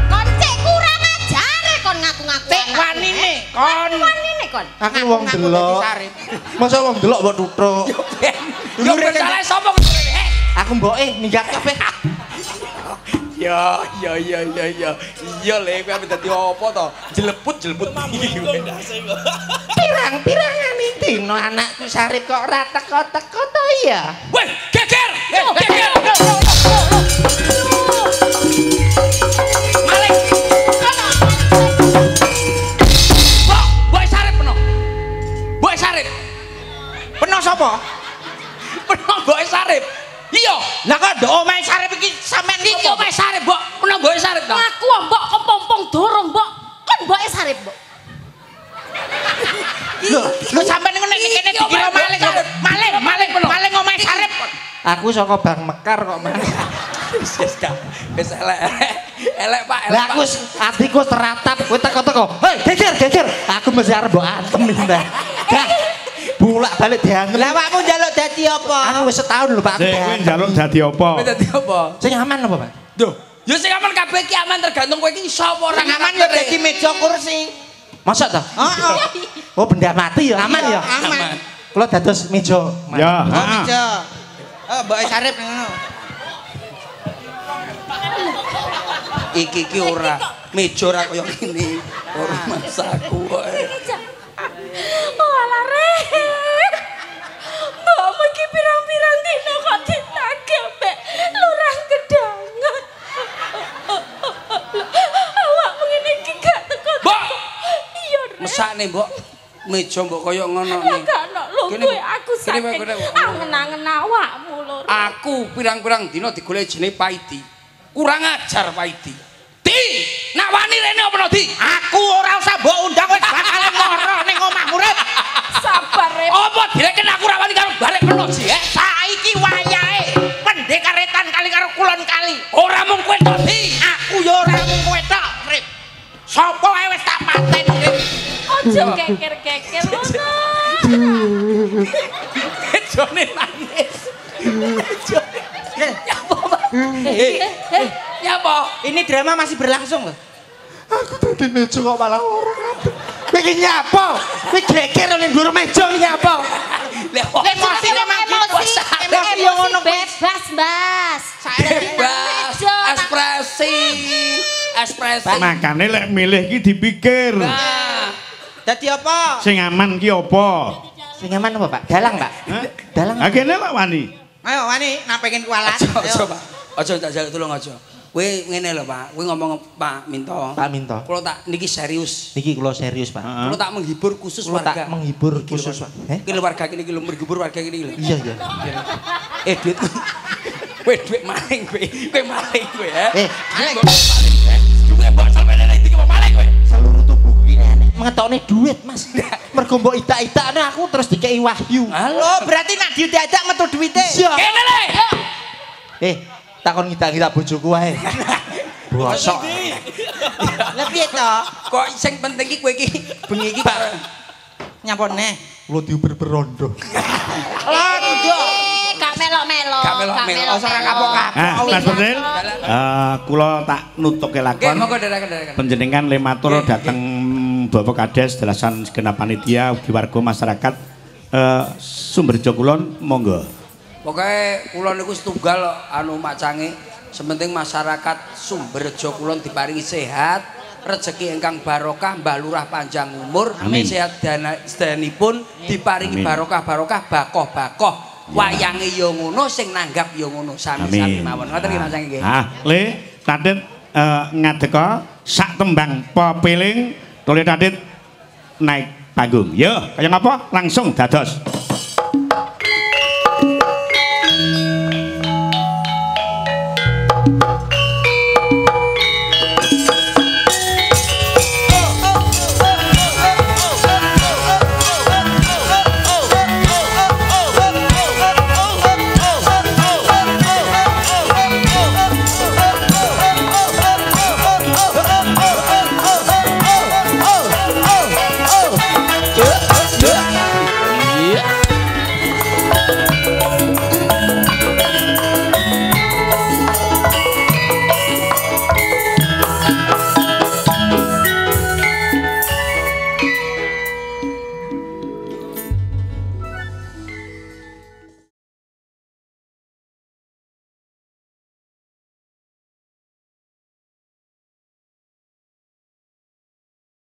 [SPEAKER 3] Kon cek kurang ajar kon ngaku-ngaku.
[SPEAKER 1] Cek wanine kon.
[SPEAKER 3] Wanine kon.
[SPEAKER 6] Aku wong delok. Masa wong delok mbok tuthuk.
[SPEAKER 2] Yo bersalah sapa kowe? Hei.
[SPEAKER 6] Aku mboke minggat kabeh.
[SPEAKER 2] Ya. Iya le, kowe arep dadi apa to? Jeleput iki kowe.
[SPEAKER 6] Pirang-pirangan dino anakku Sarip kok ora teko-teko to ya?
[SPEAKER 2] Weh, geger! Geger! Malik! Mbok Sarip peno. Mbok Sarip.
[SPEAKER 1] Peno sapa?
[SPEAKER 2] Peno Mbok Sarip. Iya.
[SPEAKER 1] Lah kok ndok omahe Sarip iki sampean
[SPEAKER 2] Iki Mbok Sarip, Mbok. Peno Mbok Sarip to.
[SPEAKER 3] Ngaku mbok kepompong dorong mbok. Kon mboke Sarip mbok.
[SPEAKER 1] Lho sampean ngene iki kene dikira maling kok. Maling omahe Sarip.
[SPEAKER 6] Aku saka Bang Mekar kok, Mas.
[SPEAKER 2] Wis elek. Elek, Pak.
[SPEAKER 6] Lah aku atiku teratap kowe teko-teko. Hei, geger. Aku mesti arep mbok antem iki, Mbak. Dah. Bolak-balik diantem.
[SPEAKER 1] Lah awakmu njaluk dadi apa?
[SPEAKER 6] Aku wis setahun lho, Pak.
[SPEAKER 5] Sik kowe njaluk dadi apa?
[SPEAKER 2] Kowe dadi apa?
[SPEAKER 6] Sing aman apa, Pak?
[SPEAKER 2] Duh, ya sing aman kabeh iki aman tergantung kowe iki sapa ora
[SPEAKER 1] Aman ya dadi meja kursi.
[SPEAKER 6] Masa ta?
[SPEAKER 1] Heeh.
[SPEAKER 6] Oh, benda mati ya aman ya?
[SPEAKER 1] Aman.
[SPEAKER 6] Kula dados meja.
[SPEAKER 5] Ya,
[SPEAKER 1] Oh
[SPEAKER 5] heeh.
[SPEAKER 1] meja. Mbok Sarip ngono.
[SPEAKER 2] Iki ora meja ora kaya ngene. Ora masaku kowe.
[SPEAKER 3] Oh alah Rip. Mbokmu iki pirang-pirang dina kok ditagih mbek Lurah Gedangan. Awakmu ngene iki gak teko.
[SPEAKER 2] Mbok,
[SPEAKER 3] Iya Rip.
[SPEAKER 2] mesakne mbok meja mbok kaya ngono
[SPEAKER 3] Ya
[SPEAKER 2] nih.
[SPEAKER 3] gak ono lho
[SPEAKER 2] Kene,
[SPEAKER 3] kowe aku
[SPEAKER 2] kene,
[SPEAKER 3] saking
[SPEAKER 2] kene.
[SPEAKER 3] angen-angen awakmu lho.
[SPEAKER 2] Aku pirang-pirang dina digoleki jenenge Paidi. Kurang ajar Paidi. Di, nak wani rene apa no Di?
[SPEAKER 1] Aku ora usah mbok undang wis bakal moro ning omahmu Rip.
[SPEAKER 3] Sabar Rip.
[SPEAKER 2] Apa direken aku ora wani karo balik meno sih,
[SPEAKER 1] Saiki wayahe pendekaretan kali karo kulon kali.
[SPEAKER 2] Ora mung kowe tok Di.
[SPEAKER 1] Aku ya ora mung kowe tok, Rip. Sopo ae wis tak paten, Rip.
[SPEAKER 3] Ojo keker-keker ngono.
[SPEAKER 2] Jone nangis. Ya apa?
[SPEAKER 1] Ini drama masih berlangsung loh.
[SPEAKER 5] Aku tadi meja kok malah ora. Kowe iki nyapa? Kowe geger ning dhuwur meja iki nyapa?
[SPEAKER 6] Emosi yo ngono
[SPEAKER 3] bebas, Mas.
[SPEAKER 2] Bebas, ekspresi.
[SPEAKER 5] Makane lek milih iki dipikir.
[SPEAKER 2] Nah,
[SPEAKER 6] dadi apa?
[SPEAKER 5] Sing aman ki apa?
[SPEAKER 6] Sing aman apa, Pak? Dalang, Pak. Dalang.
[SPEAKER 5] Ha kene lek wani.
[SPEAKER 6] Ayo wani, nak pengen kualat.
[SPEAKER 2] aja, Pak. Aja tak jaluk tulung aja. Kowe ngene lho, Pak. Kowe ngomong Pak Minto.
[SPEAKER 6] Pak Minto.
[SPEAKER 2] Kula tak niki serius.
[SPEAKER 6] Niki kula serius, Pak.
[SPEAKER 2] Kula tak menghibur khusus
[SPEAKER 6] Kula tak
[SPEAKER 2] warga.
[SPEAKER 6] menghibur khusus, Pak.
[SPEAKER 2] Iki lho warga kene iki lho menghibur warga kene iki lho.
[SPEAKER 6] Iya, iya.
[SPEAKER 2] Duit. Kowe duit maling kowe. Kowe maling kowe, ya.
[SPEAKER 6] Maling.
[SPEAKER 2] Duit bocor meneh iki kok maling kowe.
[SPEAKER 6] Seluruh tubuh iki nenek mengetokne duit, Mas. Mergo mbok itak-itakne aku terus dikei wahyu.
[SPEAKER 2] Halo,
[SPEAKER 6] berarti nak diajak metu duwite.
[SPEAKER 2] kene le.
[SPEAKER 6] Takon ngidak-ngidak bojoku wae. Bosok. Lah piye to?
[SPEAKER 2] Kok sing penting iki kowe iki bengi iki
[SPEAKER 6] Nyapone? Kula diuber-berondo.
[SPEAKER 3] Lah kudu. Gak melok-melok.
[SPEAKER 2] ora kapok-kapok.
[SPEAKER 5] Mas Berdil, kula tak nutuke lakon.
[SPEAKER 2] Monggo dherek-dherek.
[SPEAKER 5] Panjenengan le matur dhateng Bapak Kades dalasan segenap panitia ugi warga masyarakat Sumberjo Kulon monggo.
[SPEAKER 2] Pokoke kula niku setunggal anu macange sementing masyarakat Sumberjo Kulon diparingi sehat, rezeki ingkang barokah, Mbah Lurah panjang umur, sehat sedanipun diparingi barokah-barokah, bakoh-bakoh. Wayange ya ngono, sing nanggap ya ngono, sami-sami mawon. Ngoten iki macange nggih.
[SPEAKER 5] Le Tadit ngadeka sak tembang pepiling tole Tadit naik panggung. Yo, kaya ngapa? Langsung dados.